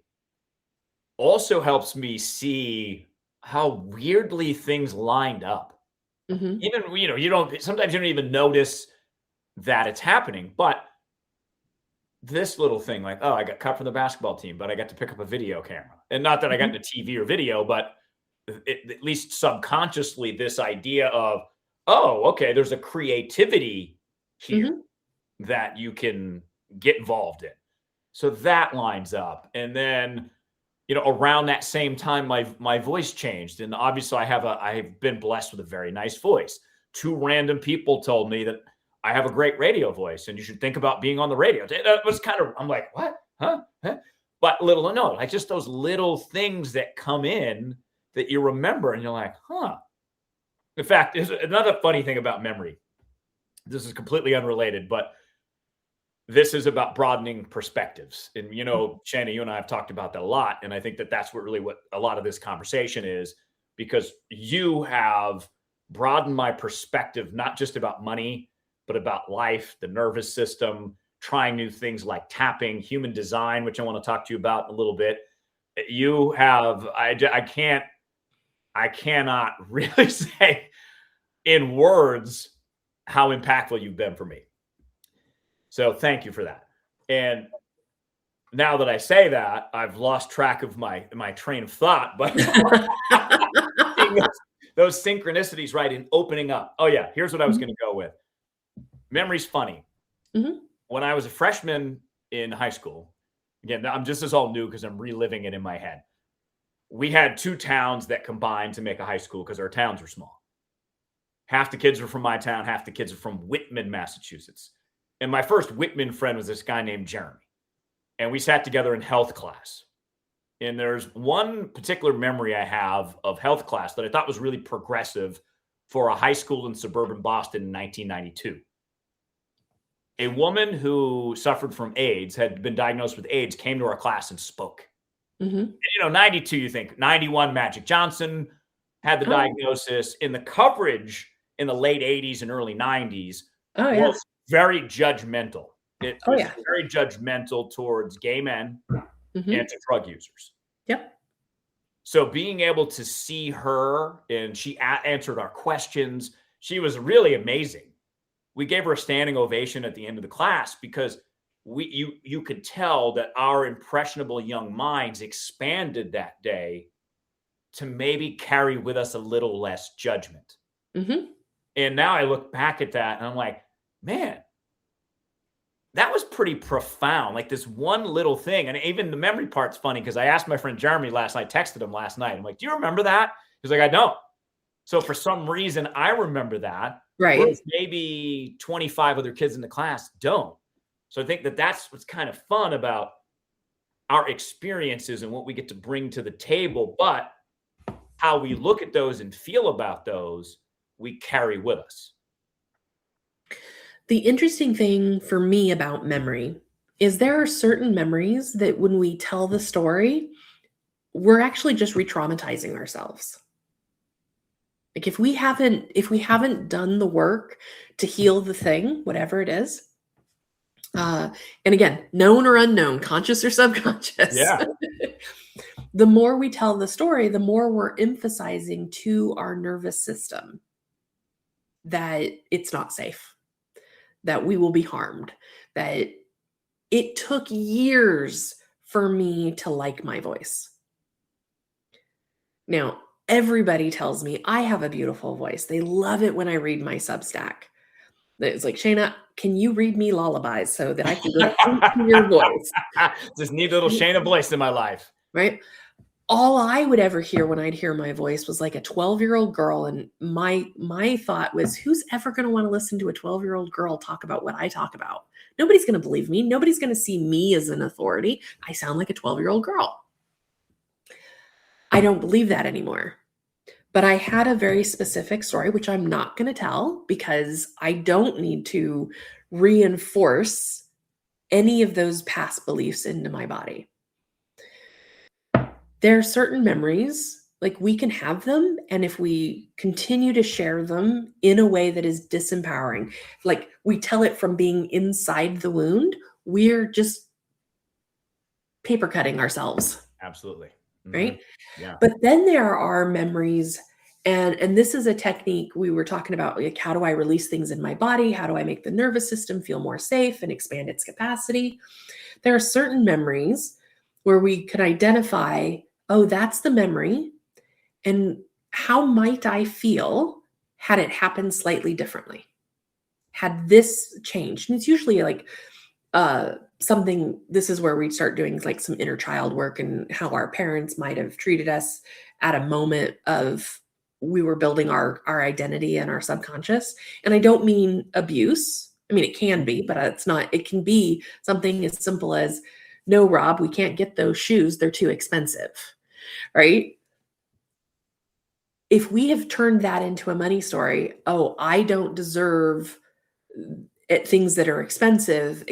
also helps me see how weirdly things lined up. Mm-hmm. Even, sometimes you don't even notice that it's happening, but this little thing like, oh, I got cut from the basketball team, but I got to pick up a video camera. And not that I got into TV or video, but at least subconsciously, this idea of, oh, okay, there's a creativity here that you can get involved in. So that lines up. And then, around that same time, my voice changed. And obviously I've been blessed with a very nice voice. 2 random people told me that I have a great radio voice and you should think about being on the radio. That was I'm like, what? Huh? But little to no, like just those little things that come in that you remember and you're like, huh. In fact, another funny thing about memory. This is completely unrelated, but this is about broadening perspectives. And, Shana, you and I have talked about that a lot. And I think that that's what a lot of this conversation is, because you have broadened my perspective, not just about money, but about life, the nervous system, trying new things like tapping, human design, which I want to talk to you about in a little bit. You have, I cannot really say in words how impactful you've been for me. So thank you for that. And now that I say that, I've lost track of my train of thought, but those synchronicities, right, in opening up. Oh yeah, here's what I was going to go with. Memory's funny. When I was a freshman in high school, again, this is all new because I'm reliving it in my head. We had 2 towns that combined to make a high school because our towns were small. Half the kids were from my town, half the kids are from Whitman, Massachusetts. And my first Whitman friend was this guy named Jeremy. And we sat together in health class. And there's one particular memory I have of health class that I thought was really progressive for a high school in suburban Boston in 1992. A woman who suffered from AIDS, had been diagnosed with AIDS, came to our class and spoke. And, 92, you think, 91, Magic Johnson had the diagnosis. In the coverage in the late 80s and early 90s was very judgmental. It was very judgmental towards gay men and to drug users. Yep. So being able to see her, and she answered our questions, she was really amazing. We gave her a standing ovation at the end of the class because you could tell that our impressionable young minds expanded that day to maybe carry with us a little less judgment. And now I look back at that and I'm like, man, that was pretty profound. Like this one little thing. And even the memory part's funny because I asked my friend Jeremy last night, texted him last night. I'm like, do you remember that? He's like, I don't. So for some reason, I remember that. Right. Whereas maybe 25 other kids in the class don't. So I think that that's what's kind of fun about our experiences and what we get to bring to the table. But how we look at those and feel about those, we carry with us. The interesting thing for me about memory is there are certain memories that when we tell the story, we're actually just re-traumatizing ourselves. Like if we haven't done the work to heal the thing, whatever it is, and again, known or unknown, conscious or subconscious. Yeah. The more we tell the story, the more we're emphasizing to our nervous system that it's not safe, that we will be harmed, that it took years for me to like my voice. Now, everybody tells me I have a beautiful voice. They love it when I read my Substack. It's like, Shana, can you read me lullabies so that I can go into your voice? Just need a little Shana voice in my life. Right? All I would ever hear when I'd hear my voice was like a 12-year-old girl. And my thought was, who's ever going to want to listen to a 12-year-old girl talk about what I talk about? Nobody's going to believe me. Nobody's going to see me as an authority. I sound like a 12-year-old girl. I don't believe that anymore. But I had a very specific story, which I'm not going to tell because I don't need to reinforce any of those past beliefs into my body. There are certain memories, like we can have them, and if we continue to share them in a way that is disempowering, like we tell it from being inside the wound, we're just paper cutting ourselves. Absolutely. Right? Yeah. But then there are memories, and this is a technique we were talking about, like how do I release things in my body? How do I make the nervous system feel more safe and expand its capacity? There are certain memories where we can identify, oh, that's the memory. And how might I feel had it happened slightly differently? Had this changed? And it's usually like something, this is where we start doing like some inner child work and how our parents might have treated us at a moment of we were building our identity and our subconscious. And I don't mean abuse. I mean, it can be, but it's not, it can be something as simple as, no, Rob, we can't get those shoes. They're too expensive, right? If we have turned that into a money story, oh, I don't deserve things that are expensive.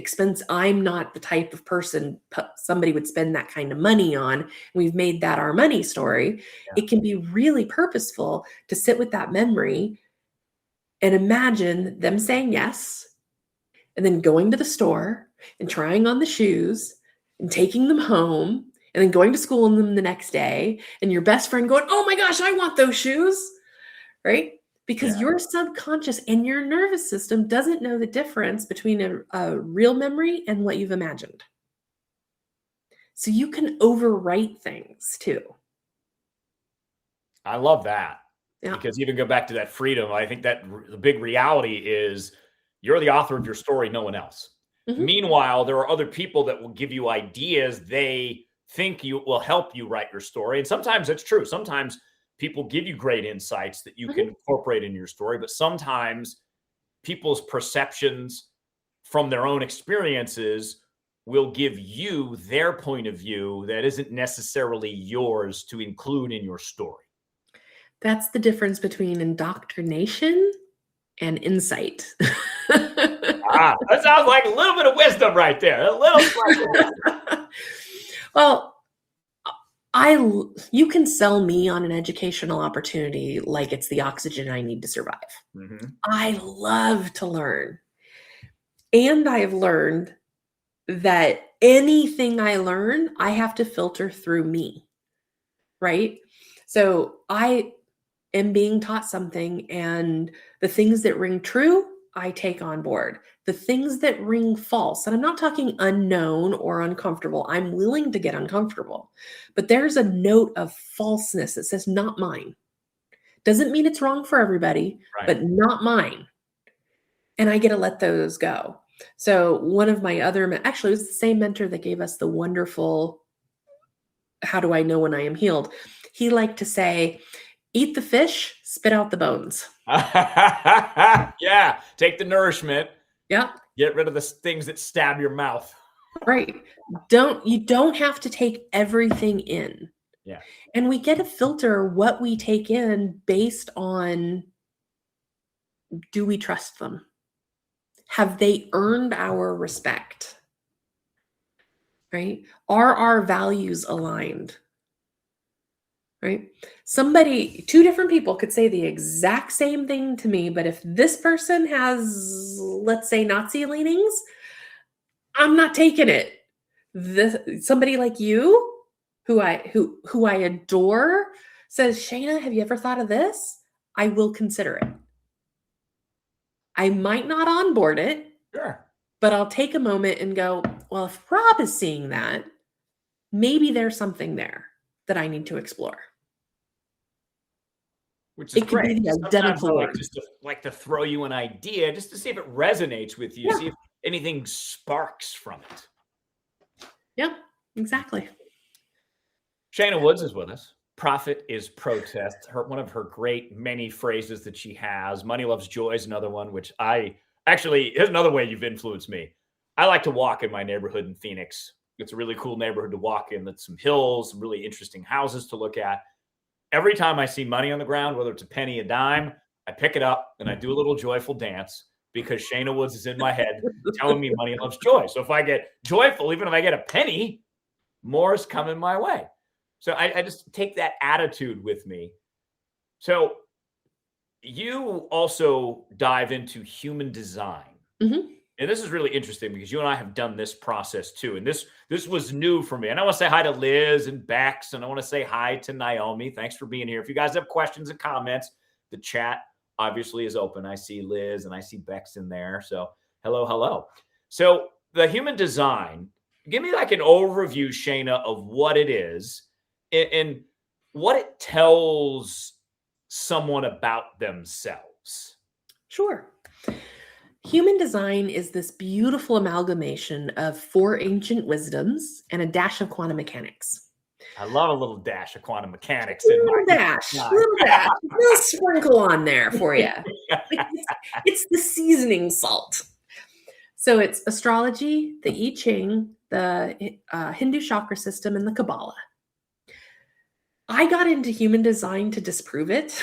I'm not the type of person somebody would spend that kind of money on. We've made that our money story. Yeah. It can be really purposeful to sit with that memory and imagine them saying yes, and then going to the store and trying on the shoes and taking them home, and then going to school in them the next day, and your best friend going, oh my gosh, I want those shoes, right? Because your subconscious and your nervous system doesn't know the difference between a real memory and what you've imagined. So you can overwrite things too. I love that. Yeah. Because even go back to that freedom, I think that the big reality is you're the author of your story, no one else. Mm-hmm. Meanwhile, there are other people that will give you ideas they think you will help you write your story. And sometimes it's true. Sometimes people give you great insights that you can incorporate in your story, but sometimes people's perceptions from their own experiences will give you their point of view that isn't necessarily yours to include in your story. That's the difference between indoctrination and insight. That sounds like a little bit of wisdom right there. A little. Well, you can sell me on an educational opportunity like it's the oxygen I need to survive. Mm-hmm. I love to learn. And I've learned that anything I learn, I have to filter through me, right? So I am being taught something, and the things that ring true, I take on board. The things that ring false, and I'm not talking unknown or uncomfortable. I'm willing to get uncomfortable. But there's a note of falseness that says not mine. Doesn't mean it's wrong for everybody, right, but not mine. And I get to let those go. So one of my actually, it was the same mentor that gave us the wonderful, how do I know when I am healed? He liked to say, eat the fish, spit out the bones. Yeah. Take the nourishment. Yeah. Get rid of the things that stab your mouth. Right. You don't have to take everything in. Yeah. And we get to filter what we take in based on, do we trust them? Have they earned our respect? Right? Are our values aligned? Right? Two different people could say the exact same thing to me, but if this person has, let's say, Nazi leanings, I'm not taking it. Somebody like you, who I adore, says, Shana, have you ever thought of this? I will consider it. I might not onboard it, sure, but I'll take a moment and go, well, if Rob is seeing that, maybe there's something there that I need to explore. Which is great. Could be the identical like just to throw you an idea just to see if it resonates with you, see if anything sparks from it. Yeah, exactly. Shana Woods is with us. Profit is protest. One of her great many phrases that she has. Money loves joy is another one, which here's another way you've influenced me. I like to walk in my neighborhood in Phoenix. It's a really cool neighborhood to walk in. That's some hills, some really interesting houses to look at. Every time I see money on the ground, whether it's a penny, a dime, I pick it up and I do a little joyful dance because Shana Woods is in my head telling me money loves joy. So if I get joyful, even if I get a penny, more is coming my way. So I just take that attitude with me. So you also dive into human design. Mm-hmm. And this is really interesting because you and I have done this process too. And this was new for me. And I want to say hi to Liz and Bex, and I want to say hi to Naomi. Thanks for being here. If you guys have questions and comments, the chat obviously is open. I see Liz and I see Bex in there. So hello. So the human design, give me like an overview, Shana, of what it is. And what it tells someone about themselves. Sure. Human design is this beautiful amalgamation of 4 ancient wisdoms and a dash of quantum mechanics. I love a little dash of quantum mechanics in my Little sprinkle on there for you. It's the seasoning salt. So it's astrology, the I Ching, the Hindu chakra system, and the Kabbalah. I got into human design to disprove it.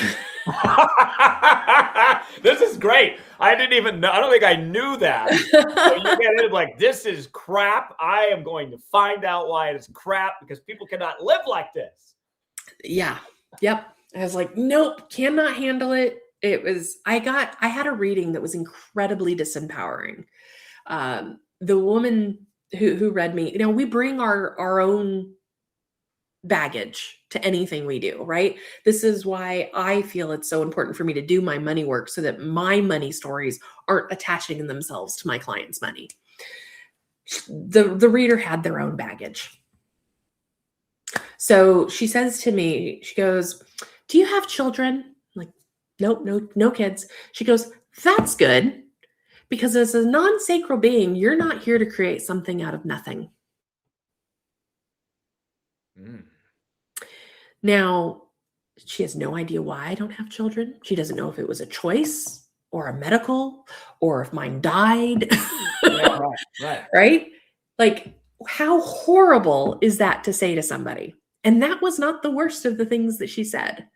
This is great. I didn't even know. I don't think I knew that. So you get it like, this is crap. I am going to find out why it is crap, because people cannot live like this. Yeah. Yep. I was like, nope, cannot handle it. I had a reading that was incredibly disempowering. The woman who read me, we bring our own baggage to anything we do, right? This is why I feel it's so important for me to do my money work, so that my money stories aren't attaching themselves to my clients' money. The reader had their own baggage. So she says to me, she goes, "Do you have children?" I'm like, nope, no kids. She goes, "That's good, because as a non-sacral being, you're not here to create something out of nothing." Now, she has no idea why I don't have children. She doesn't know if it was a choice or a medical, or if mine died. Yeah, right. Right? Like, how horrible is that to say to somebody? And that was not the worst of the things that she said.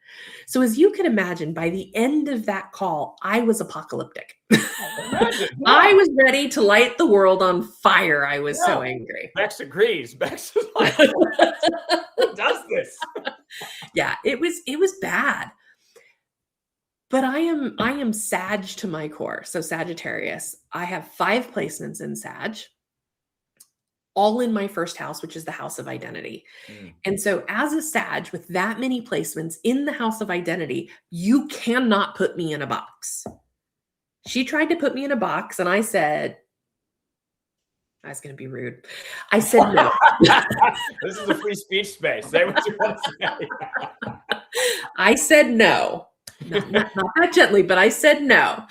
So as you can imagine, by the end of that call, I was apocalyptic. I was ready to light the world on fire. I was so angry. Bex agrees. Bex is like, who does this? Yeah, it was bad. But I am Sag to my core. So Sagittarius. I have 5 placements in Sag, all in my first house, which is the house of identity. And so as a Sag with that many placements in the house of identity, you cannot put me in a box. She tried to put me in a box, and I said, I was going to be rude. I said no. This is a free speech space. Say what you want to say. I said no. Not that gently, but I said no.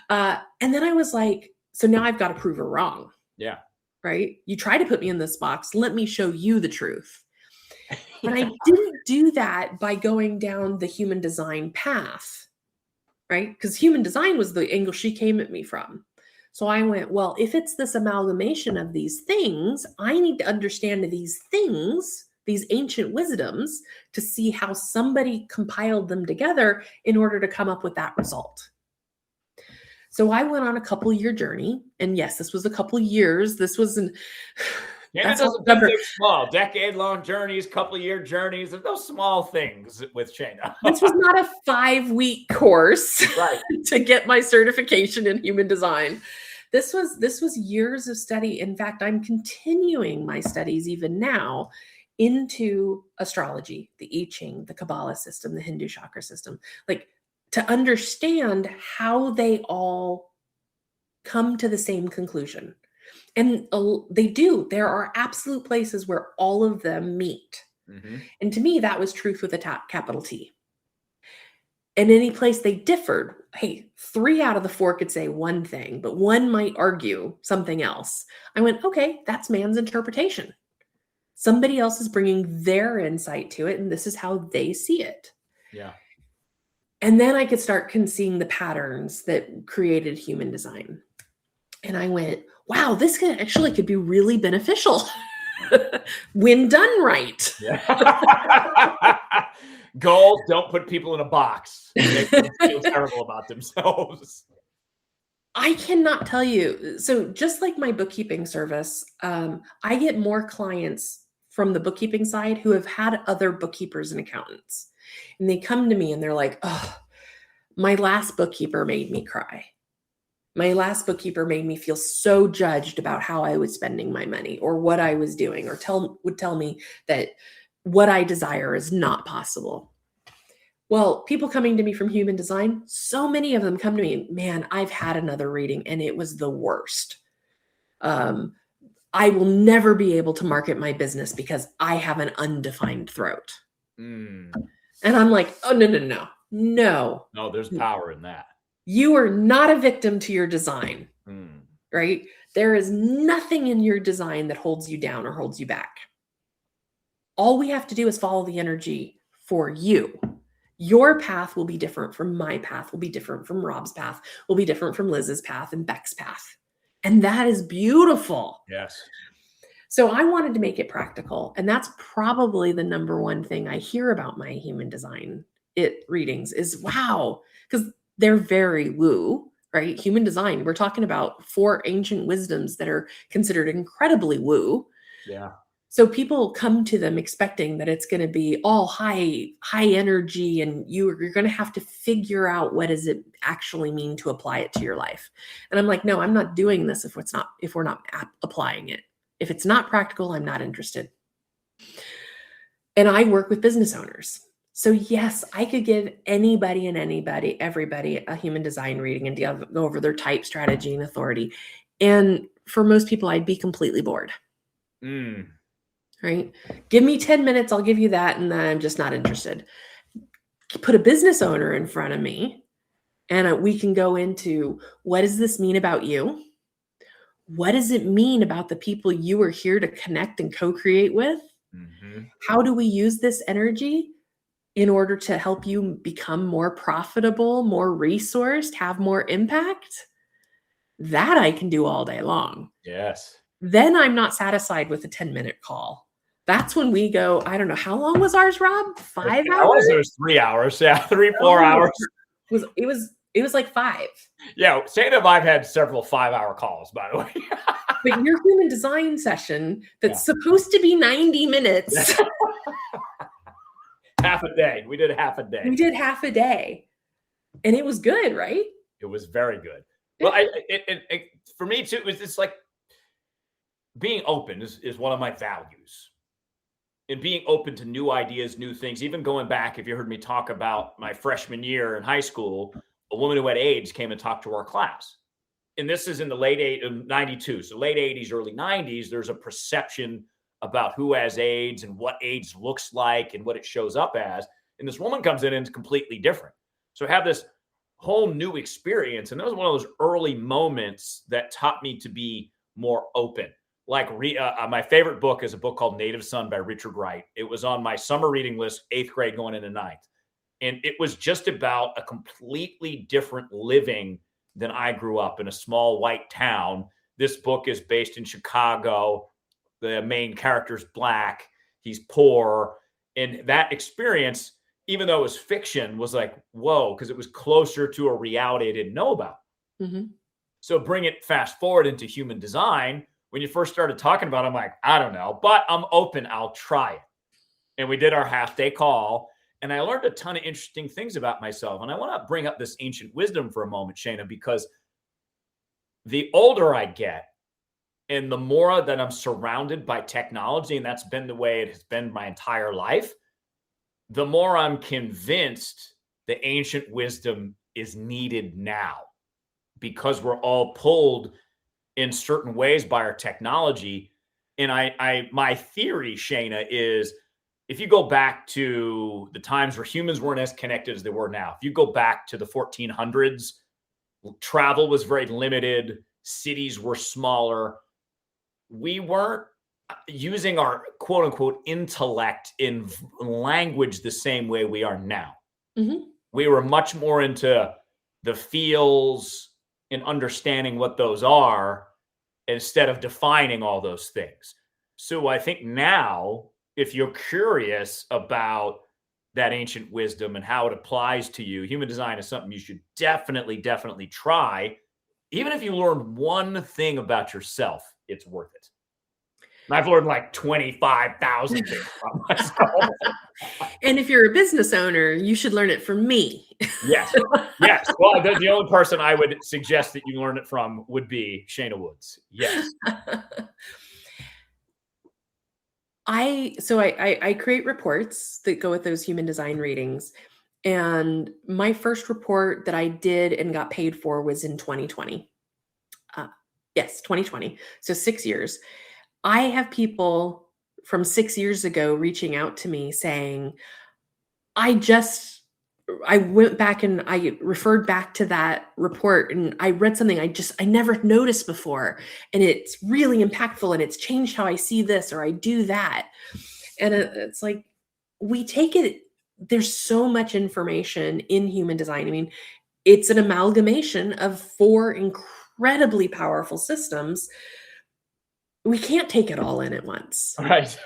And then I was like, so now I've got to prove her wrong. Yeah. Right? You try to put me in this box. Let me show you the truth. But I didn't do that by going down the human design path, right? Because human design was the angle she came at me from. So I went, well, if it's this amalgamation of these things, I need to understand these things, these ancient wisdoms, to see how somebody compiled them together in order to come up with that result. So I went on a couple-year journey. And yes, this was a couple years. This wasn't... That's big, small, decade-long journeys, couple-year journeys. There's no small things with Shana. This was not a 5-week course, right, to get my certification in human design. This was years of study. In fact, I'm continuing my studies even now into astrology, the I Ching, the Kabbalah system, the Hindu chakra system, like to understand how they all come to the same conclusion. And they do. There are absolute places where all of them meet. Mm-hmm. And to me, that was truth with a capital T. And any place they differed, hey, 3 out of the 4 could say one thing, but one might argue something else. I went, okay, that's man's interpretation. Somebody else is bringing their insight to it, and this is how they see it. Yeah. And then I could start seeing the patterns that created human design. And I went, wow, this could be really beneficial when done right. Yeah. Goal, don't put people in a box. They feel terrible about themselves. I cannot tell you. So just like my bookkeeping service, I get more clients from the bookkeeping side who have had other bookkeepers and accountants. And they come to me and they're like, oh, my last bookkeeper made me cry. My last bookkeeper made me feel so judged about how I was spending my money or what I was doing, or would tell me that what I desire is not possible. Well, people coming to me from human design, so many of them come to me, man, I've had another reading and it was the worst. I will never be able to market my business because I have an undefined throat. Mm. And I'm like, oh, no, no, no, no. No, there's power in that. You are not a victim to your design, right? There is nothing in your design that holds you down or holds you back. All we have to do is follow the energy for you. Your path will be different from my path, will be different from Rob's path, will be different from Liz's path and Beck's path. And that is beautiful. Yes. So I wanted to make it practical. And that's probably the number one thing I hear about my human design readings is, wow, because they're very woo, right? Human design. We're talking about 4 ancient wisdoms that are considered incredibly woo. Yeah. So people come to them expecting that it's going to be all high energy, and you're going to have to figure out what does it actually mean to apply it to your life. And I'm like, no, I'm not doing this if we're not applying it. If it's not practical, I'm not interested. And I work with business owners. So yes, I could give everybody a human design reading and go over their type, strategy, and authority. And for most people, I'd be completely bored. Right? Give me 10 minutes, I'll give you that, and then I'm just not interested. Put a business owner in front of me, and we can go into, what does this mean about you? What does it mean about the people you are here to connect and co-create with? How do we use this energy in order to help you become more profitable, more resourced, have more impact? That I can do all day long. Yes. Then I'm not satisfied with a 10-minute call. That's when we go, I don't know, how long was ours, Rob? 5 hours? It was 3 hours. Yeah, 3-4 hours. It was like 5. Yeah, Shana and I've had several 5-hour calls, by the way. But your human design session that's supposed to be 90 minutes. Half a day. We did half a day. We did half a day. And it was good, right? It was very good. Well, for me too, it was just like being open is one of my values. And being open to new ideas, new things, even going back, if you heard me talk about my freshman year in high school, a woman who had AIDS came and talked to our class. And this is in the late 92. So late 80s, early 90s, there's a perception about who has AIDS and what AIDS looks like and what it shows up as. And this woman comes in and it's completely different. So I have this whole new experience. And that was one of those early moments that taught me to be more open. Like my favorite book is a book called Native Son by Richard Wright. It was on my summer reading list, 8th grade going into 9th. And it was just about a completely different living than I grew up in a small white town. This book is based in Chicago. The main character's Black. He's poor. And that experience, even though it was fiction, was like, whoa, because it was closer to a reality I didn't know about. So bring it fast forward into human design. When you first started talking about it, I'm like, I don't know, but I'm open. I'll try it. And we did our half-day call. And I learned a ton of interesting things about myself. And I want to bring up this ancient wisdom for a moment, Shana, because the older I get and the more that I'm surrounded by technology, and that's been the way it has been my entire life, the more I'm convinced the ancient wisdom is needed now, because we're all pulled in certain ways by our technology. And my theory, Shana, is if you go back to the times where humans weren't as connected as they were now, if you go back to the 1400s, travel was very limited, cities were smaller. We weren't using our quote unquote intellect in language the same way we are now. We were much more into the feels and understanding what those are instead of defining all those things. So I think now, if you're curious about that ancient wisdom and how it applies to you, human design is something you should definitely try. Even if you learn one thing about yourself, it's worth it. And I've learned like 25,000 things about myself. And if you're a business owner, you should learn it from me. Yes. Well, the only person I would suggest that you learn it from would be Shana Woods. Yes. I create reports that go with those human design readings. And my first report that I did and got paid for was in 2020. Yes, 2020. So 6 years. I have people from 6 years ago reaching out to me saying, I went back and I referred back to that report, and I read something I never noticed before. And it's really impactful, and it's changed how I see this or I do that. And it's like, we take it, there's so much information in human design. I mean, it's an amalgamation of 4 incredibly powerful systems. We can't take it all in at once. Right.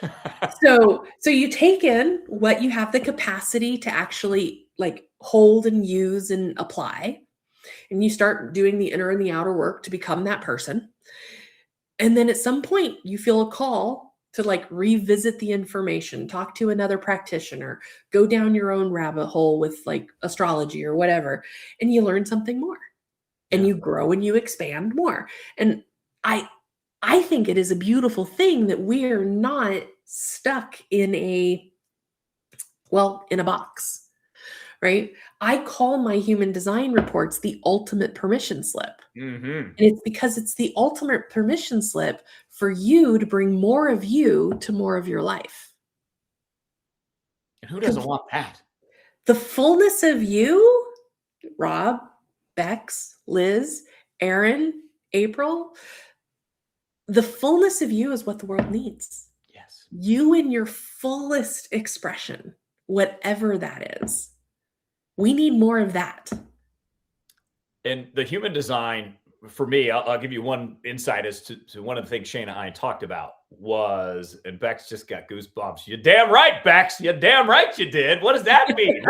So you take in what you have the capacity to actually like hold and use and apply, and you start doing the inner and the outer work to become that person. And then at some point you feel a call to like revisit the information, talk to another practitioner, go down your own rabbit hole with like astrology or whatever, and you learn something more. And you grow and you expand more. And I think it is a beautiful thing that we are not stuck in a box, right? I call my human design reports the ultimate permission slip. And it's because it's the ultimate permission slip for you to bring more of you to more of your life. And who doesn't want that? The fullness of you, Rob, Bex, Liz, Aaron, April, the fullness of you is what the world needs. Yes. You in your fullest expression, whatever that is. We need more of that. And the human design, for me, I'll give you one insight as to one of the things Shana and I talked about was, and Bex just got goosebumps. You're damn right, Bex. You're damn right you did. What does that mean?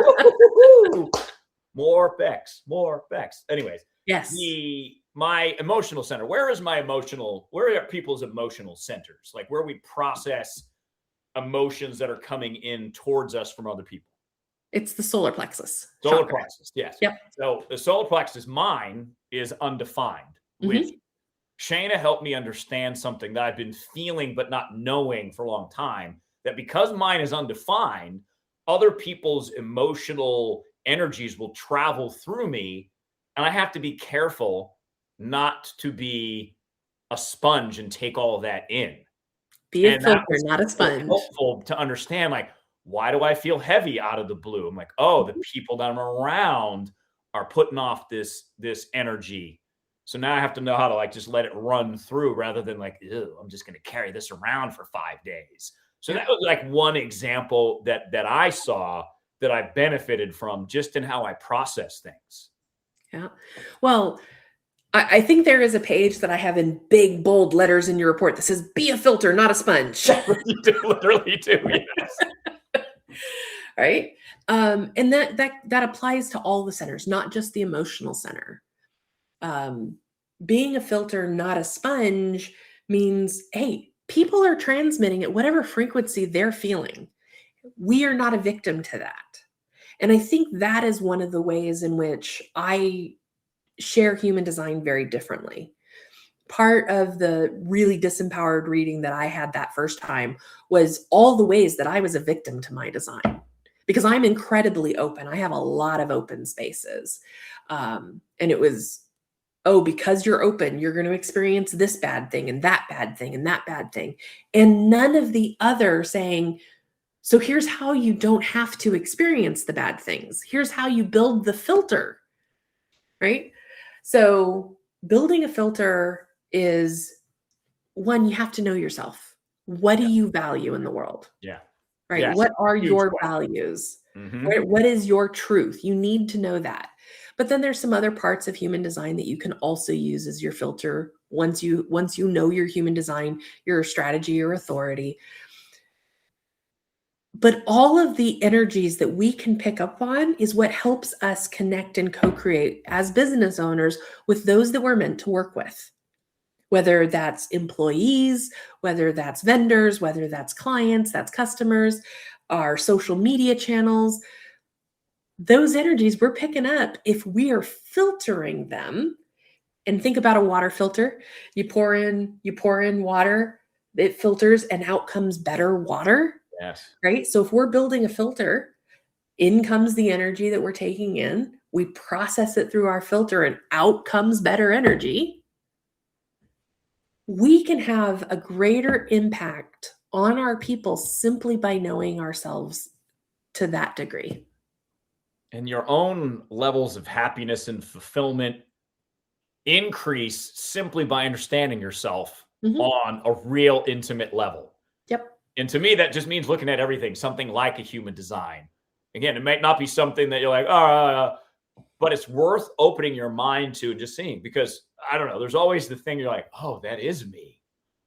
More Bex. Anyways. Yes. My emotional center. Where are people's emotional centers? Like where we process emotions that are coming in towards us from other people. It's the solar plexus. Solar chakra. plexus, yes. Yep. So the solar plexus, mine is undefined, which Shana helped me understand something that I've been feeling but not knowing for a long time, that because mine is undefined, other people's emotional energies will travel through me, and I have to be careful not to be a sponge and take all of that in. Be a filter, not a sponge. Helpful to understand, like, why do I feel heavy out of the blue? I'm like, oh, the people that I'm around are putting off this energy. So now I have to know how to like just let it run through rather than like, ew, I'm just going to carry this around for 5 days. So that was like one example that I saw that I benefited from just in how I process things. Yeah. Well, I think there is a page that I have in big, bold letters in your report that says, be a filter, not a sponge. You do, literally do, yes. Right? And that applies to all the centers, not just the emotional center. Being a filter, not a sponge, means, hey, people are transmitting at whatever frequency they're feeling. We are not a victim to that. And I think that is one of the ways in which I share human design very differently. Part of the really disempowered reading that I had that first time was all the ways that I was a victim to my design, because I'm incredibly open. I have a lot of open spaces. And it was, oh, because you're open, you're going to experience this bad thing and that bad thing and that bad thing. And none of the other saying, so here's how you don't have to experience the bad things. Here's how you build the filter, right? So building a filter is, one, you have to know yourself. What do you value in the world? Yeah. Right. Yes. What are Huge your question. values? What is your truth? You need to know that. But then there's some other parts of human design that you can also use as your filter once you know your human design, your strategy, your authority. But all of the energies that we can pick up on is what helps us connect and co-create as business owners with those that we're meant to work with. Whether that's employees, whether that's vendors, whether that's clients, that's customers, our social media channels, those energies we're picking up if we are filtering them. And think about a water filter. You pour in water, it filters, and out comes better water. Yes. Right? So if we're building a filter, in comes the energy that we're taking in. We process it through our filter, and out comes better energy. We can have a greater impact on our people simply by knowing ourselves to that degree. And your own levels of happiness and fulfillment increase simply by understanding yourself on a real intimate level. Yep. And to me, that just means looking at everything, something like a human design. Again, it might not be something that you're like, but it's worth opening your mind to and just seeing, because I don't know, there's always the thing you're like, oh, that is me.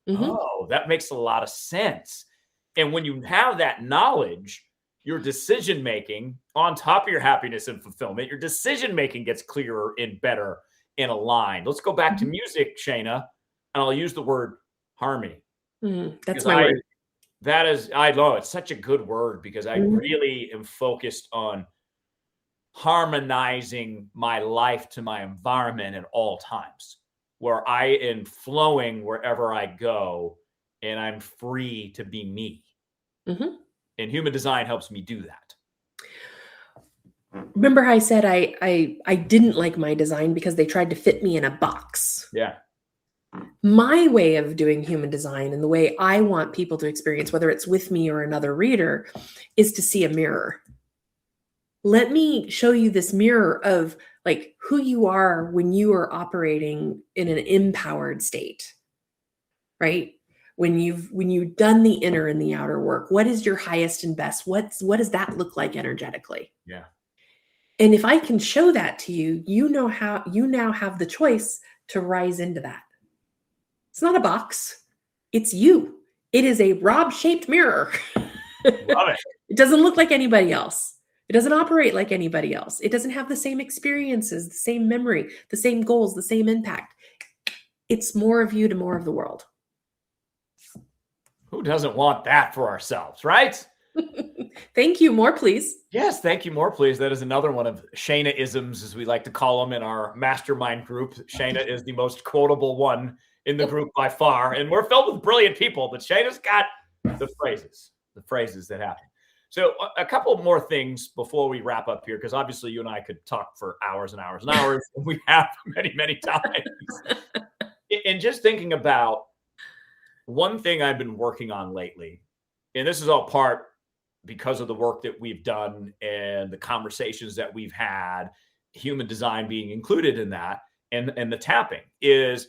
Oh, that makes a lot of sense. And when you have that knowledge, your decision making, on top of your happiness and fulfillment, your decision making gets clearer and better and aligned. Let's go back to music, Shayna, and I'll use the word harmony. That's my word. That is, I know it's such a good word, because I really am focused on harmonizing my life to my environment at all times, where I am flowing wherever I go and I'm free to be me. And human design helps me do that. Remember how I said I didn't like my design because they tried to fit me in a box? Yeah. My way of doing human design, and the way I want people to experience, whether it's with me or another reader, is to see a mirror. Let me show you this mirror of like who you are when you are operating in an empowered state, right? When you've done the inner and the outer work, what is your highest and best? What does that look like energetically? Yeah. And if I can show that to you, you know how you now have the choice to rise into that. It's not a box. It's you. It is a Rob-shaped mirror. Love it. It doesn't look like anybody else. It doesn't operate like anybody else. It doesn't have the same experiences, the same memory, the same goals, the same impact. It's more of you to more of the world. Who doesn't want that for ourselves, right? Thank you. More, please. Yes, thank you. More, please. That is another one of Shayna-isms, as we like to call them in our mastermind group. Shayna is the most quotable one in the group by far. And we're filled with brilliant people, but Shayna's got the phrases that happen. So a couple more things before we wrap up here, because obviously you and I could talk for hours and hours and hours. And we have many, many times. And just thinking about one thing I've been working on lately, and this is all part because of the work that we've done and the conversations that we've had, human design being included in that, and the tapping, is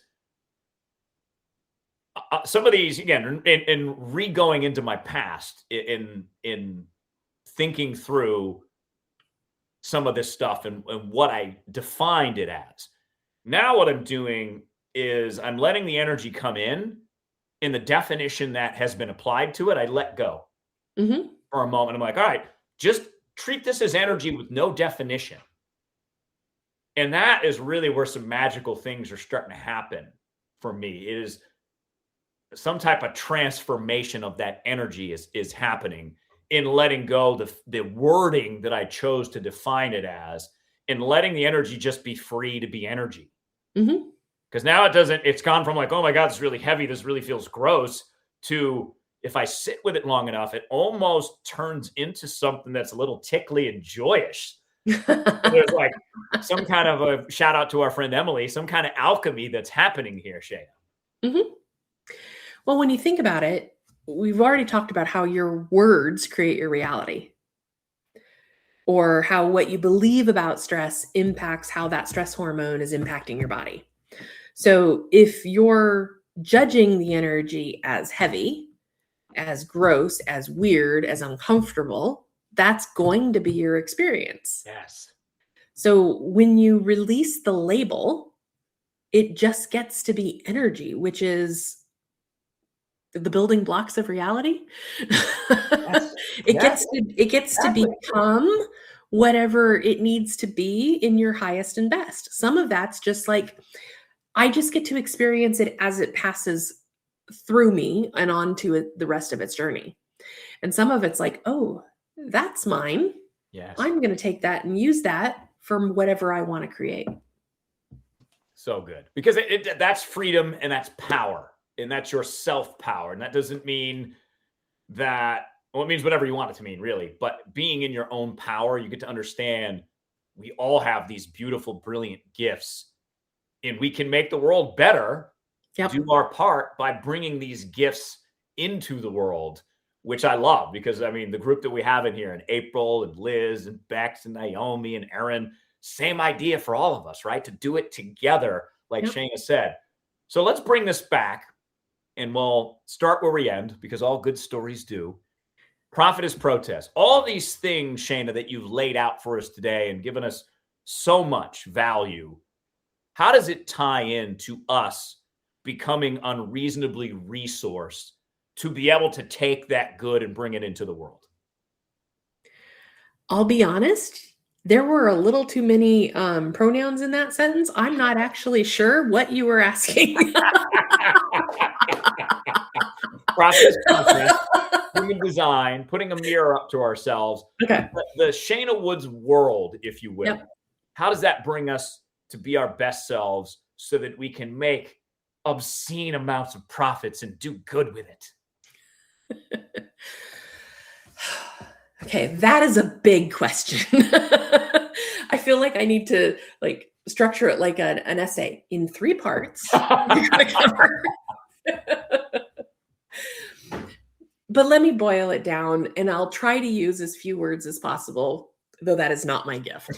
some of these, again, in re-going into my past, in thinking through some of this stuff and what I defined it as. Now what I'm doing is I'm letting the energy come in the definition that has been applied to it. I let go for a moment. I'm like, all right, just treat this as energy with no definition. And that is really where some magical things are starting to happen for me. It is some type of transformation of that energy is happening in letting go the wording that I chose to define it as, and letting the energy just be free to be energy. Because now it's gone from like, oh my God, this is really heavy, this really feels gross, to if I sit with it long enough, it almost turns into something that's a little tickly and joyous. There's like some kind of a shout out to our friend Emily, some kind of alchemy that's happening here, Shayna. Well, when you think about it, we've already talked about how your words create your reality, or how what you believe about stress impacts how that stress hormone is impacting your body. So if you're judging the energy as heavy, as gross, as weird, as uncomfortable, that's going to be your experience. Yes. So when you release the label, it just gets to be energy, which is the building blocks of reality. Yes. It gets to become whatever it needs to be in your highest and best. Some of that's just like, I just get to experience it as it passes through me and onto it, the rest of its journey. And some of it's like, oh, that's mine. Yes. I'm going to take that and use that for whatever I want to create. So good. Because that's freedom and that's power. And that's your self-power. And that doesn't mean that, well, it means whatever you want it to mean, really. But being in your own power, you get to understand we all have these beautiful, brilliant gifts. And we can make the world better, do our part by bringing these gifts into the world which I love because, I mean, the group that we have in here, and April and Liz and Bex and Naomi and Erin, same idea for all of us, right? To do it together, like Shana said. So let's bring this back, and we'll start where we end, because all good stories do. Profit is protest. All these things, Shana, that you've laid out for us today and given us so much value, how does it tie in to us becoming unreasonably resourced to be able to take that good and bring it into the world? I'll be honest, there were a little too many pronouns in that sentence. I'm not actually sure what you were asking. Process, human design, putting a mirror up to ourselves. Okay. The Shana Woods world, if you will. Yep. How does that bring us to be our best selves so that we can make obscene amounts of profits and do good with it? Okay, that is a big question. I feel like I need to structure it like an essay in 3 parts. But let me boil it down, and I'll try to use as few words as possible, though that is not my gift.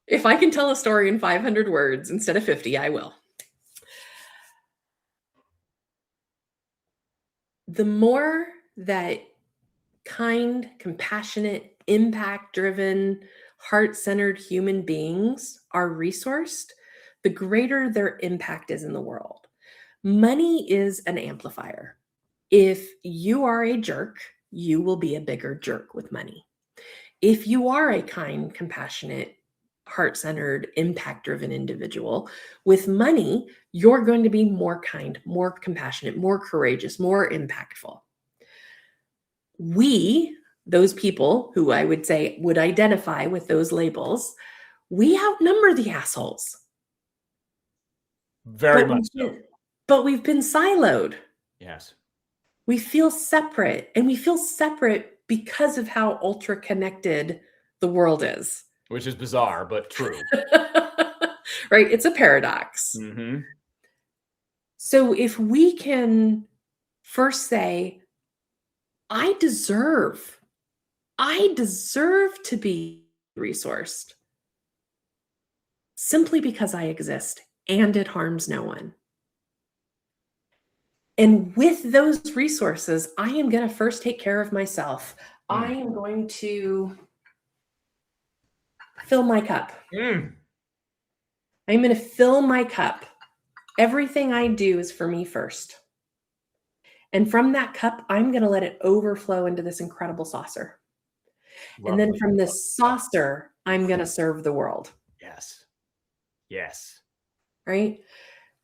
If I can tell a story in 500 words instead of 50, I will. The more that kind, compassionate, impact-driven, heart-centered human beings are resourced, the greater their impact is in the world. Money is an amplifier. If you are a jerk, you will be a bigger jerk with money. If you are a kind, compassionate, heart-centered, impact-driven individual, with money, you're going to be more kind, more compassionate, more courageous, more impactful. We, those people who I would say would identify with those labels, we outnumber the assholes. Very much so. But we've been siloed. Yes. We feel separate, and we feel separate because of how ultra connected the world is. Which is bizarre, but true. Right? It's a paradox. Mm-hmm. So if we can first say, I deserve to be resourced simply because I exist and it harms no one. And with those resources, I am going to first take care of myself. I am going to fill my cup. I'm going to fill my cup. Everything I do is for me first. And from that cup, I'm going to let it overflow into this incredible saucer. And then from this saucer, I'm going to serve the world. Yes. Yes. Right?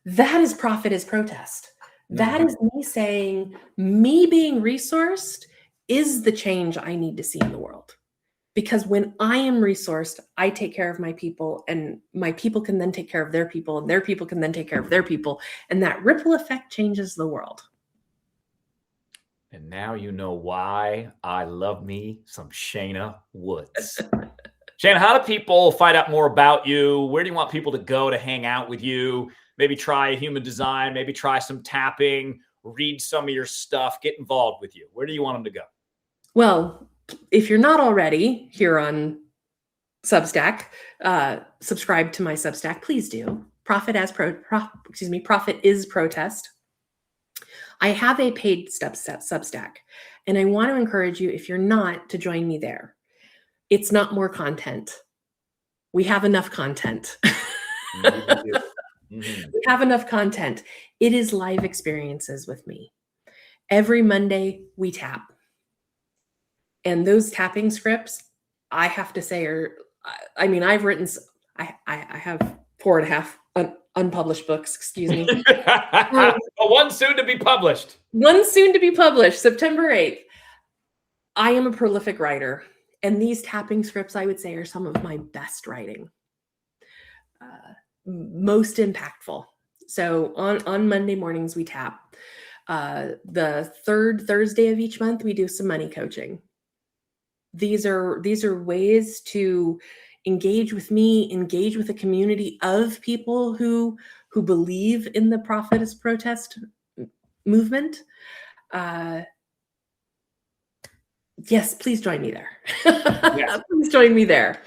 That is profit is protest. That is me saying, me being resourced is the change I need to see in the world. Because when I am resourced, I take care of my people, and my people can then take care of their people, and their people can then take care of their people. And that ripple effect changes the world. And now you know why I love me some Shana Woods. Shana, how do people find out more about you? Where do you want people to go to hang out with you? Maybe try human design, maybe try some tapping, read some of your stuff, get involved with you. Where do you want them to go? Well, if you're not already here on Substack, subscribe to my Substack, please do. Profit is protest. I have a paid Substack, and I want to encourage you, if you're not, to join me there. It's not more content. We have enough content. We have enough content. It is live experiences with me. Every Monday we tap. And those tapping scripts, I have to say, I've written, I have 4.5 unpublished books, excuse me. One soon to be published. One soon to be published, September 8th. I am a prolific writer. And these tapping scripts, I would say, are some of my best writing. Most impactful. So on Monday mornings, we tap. The third Thursday of each month, we do some money coaching. These are ways to engage with me, engage with a community of people who believe in the profit is protest movement. Yes, please join me there. Yes. Please join me there.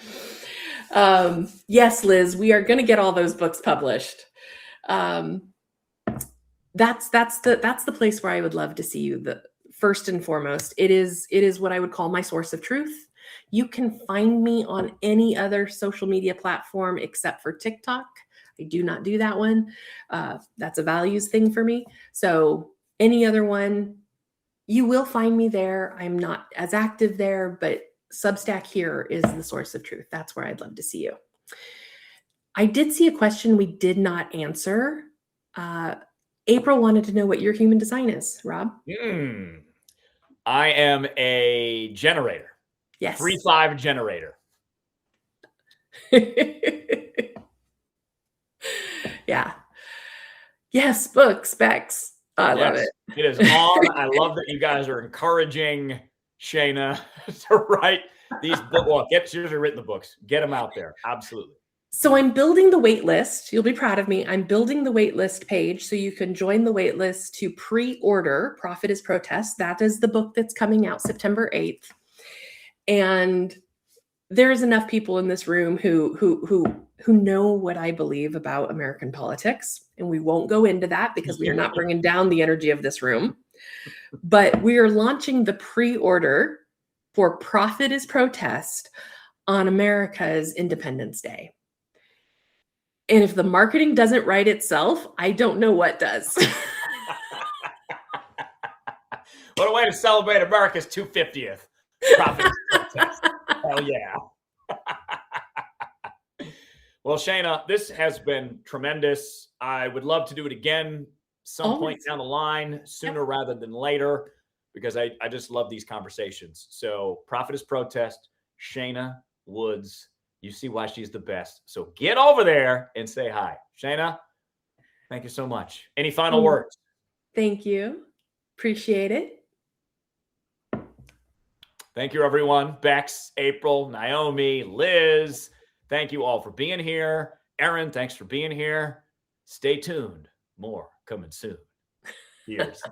Yes, Liz, we are going to get all those books published. That's the place where I would love to see you. The first and foremost, it is what I would call my source of truth. You can find me on any other social media platform except for TikTok. I do not do that one. That's a values thing for me. So any other one, you will find me there. I'm not as active there, but Substack here is the source of truth. That's where I'd love to see you. I did see a question we did not answer. April wanted to know what your human design is, Rob. I am a generator. Yes. 3-5 generator. Yeah. Yes, books, Bex. I love it. It is on. I love that you guys are encouraging Shana to write these books. Well, seriously, written the books. Get them out there. Absolutely. So I'm building the wait list. You'll be proud of me. I'm building the wait list page so you can join the wait list to pre-order Profit is Protest. That is the book that's coming out September 8th. And there's enough people in this room who know what I believe about American politics. And we won't go into that because we are not bringing down the energy of this room. But we are launching the pre-order for Profit is Protest on America's Independence Day. And if the marketing doesn't write itself, I don't know what does. What a way to celebrate America's 250th. Profit is Protest. Hell yeah. Well, Shana, this has been tremendous. I would love to do it again some point down the line, sooner rather than later, because I just love these conversations. So Profit is Protest, Shana Woods. You see why she's the best. So get over there and say hi. Shana, thank you so much. Any final words? Thank you. Appreciate it. Thank you, everyone. Bex, April, Naomi, Liz. Thank you all for being here. Aaron, thanks for being here. Stay tuned. More coming soon. Cheers.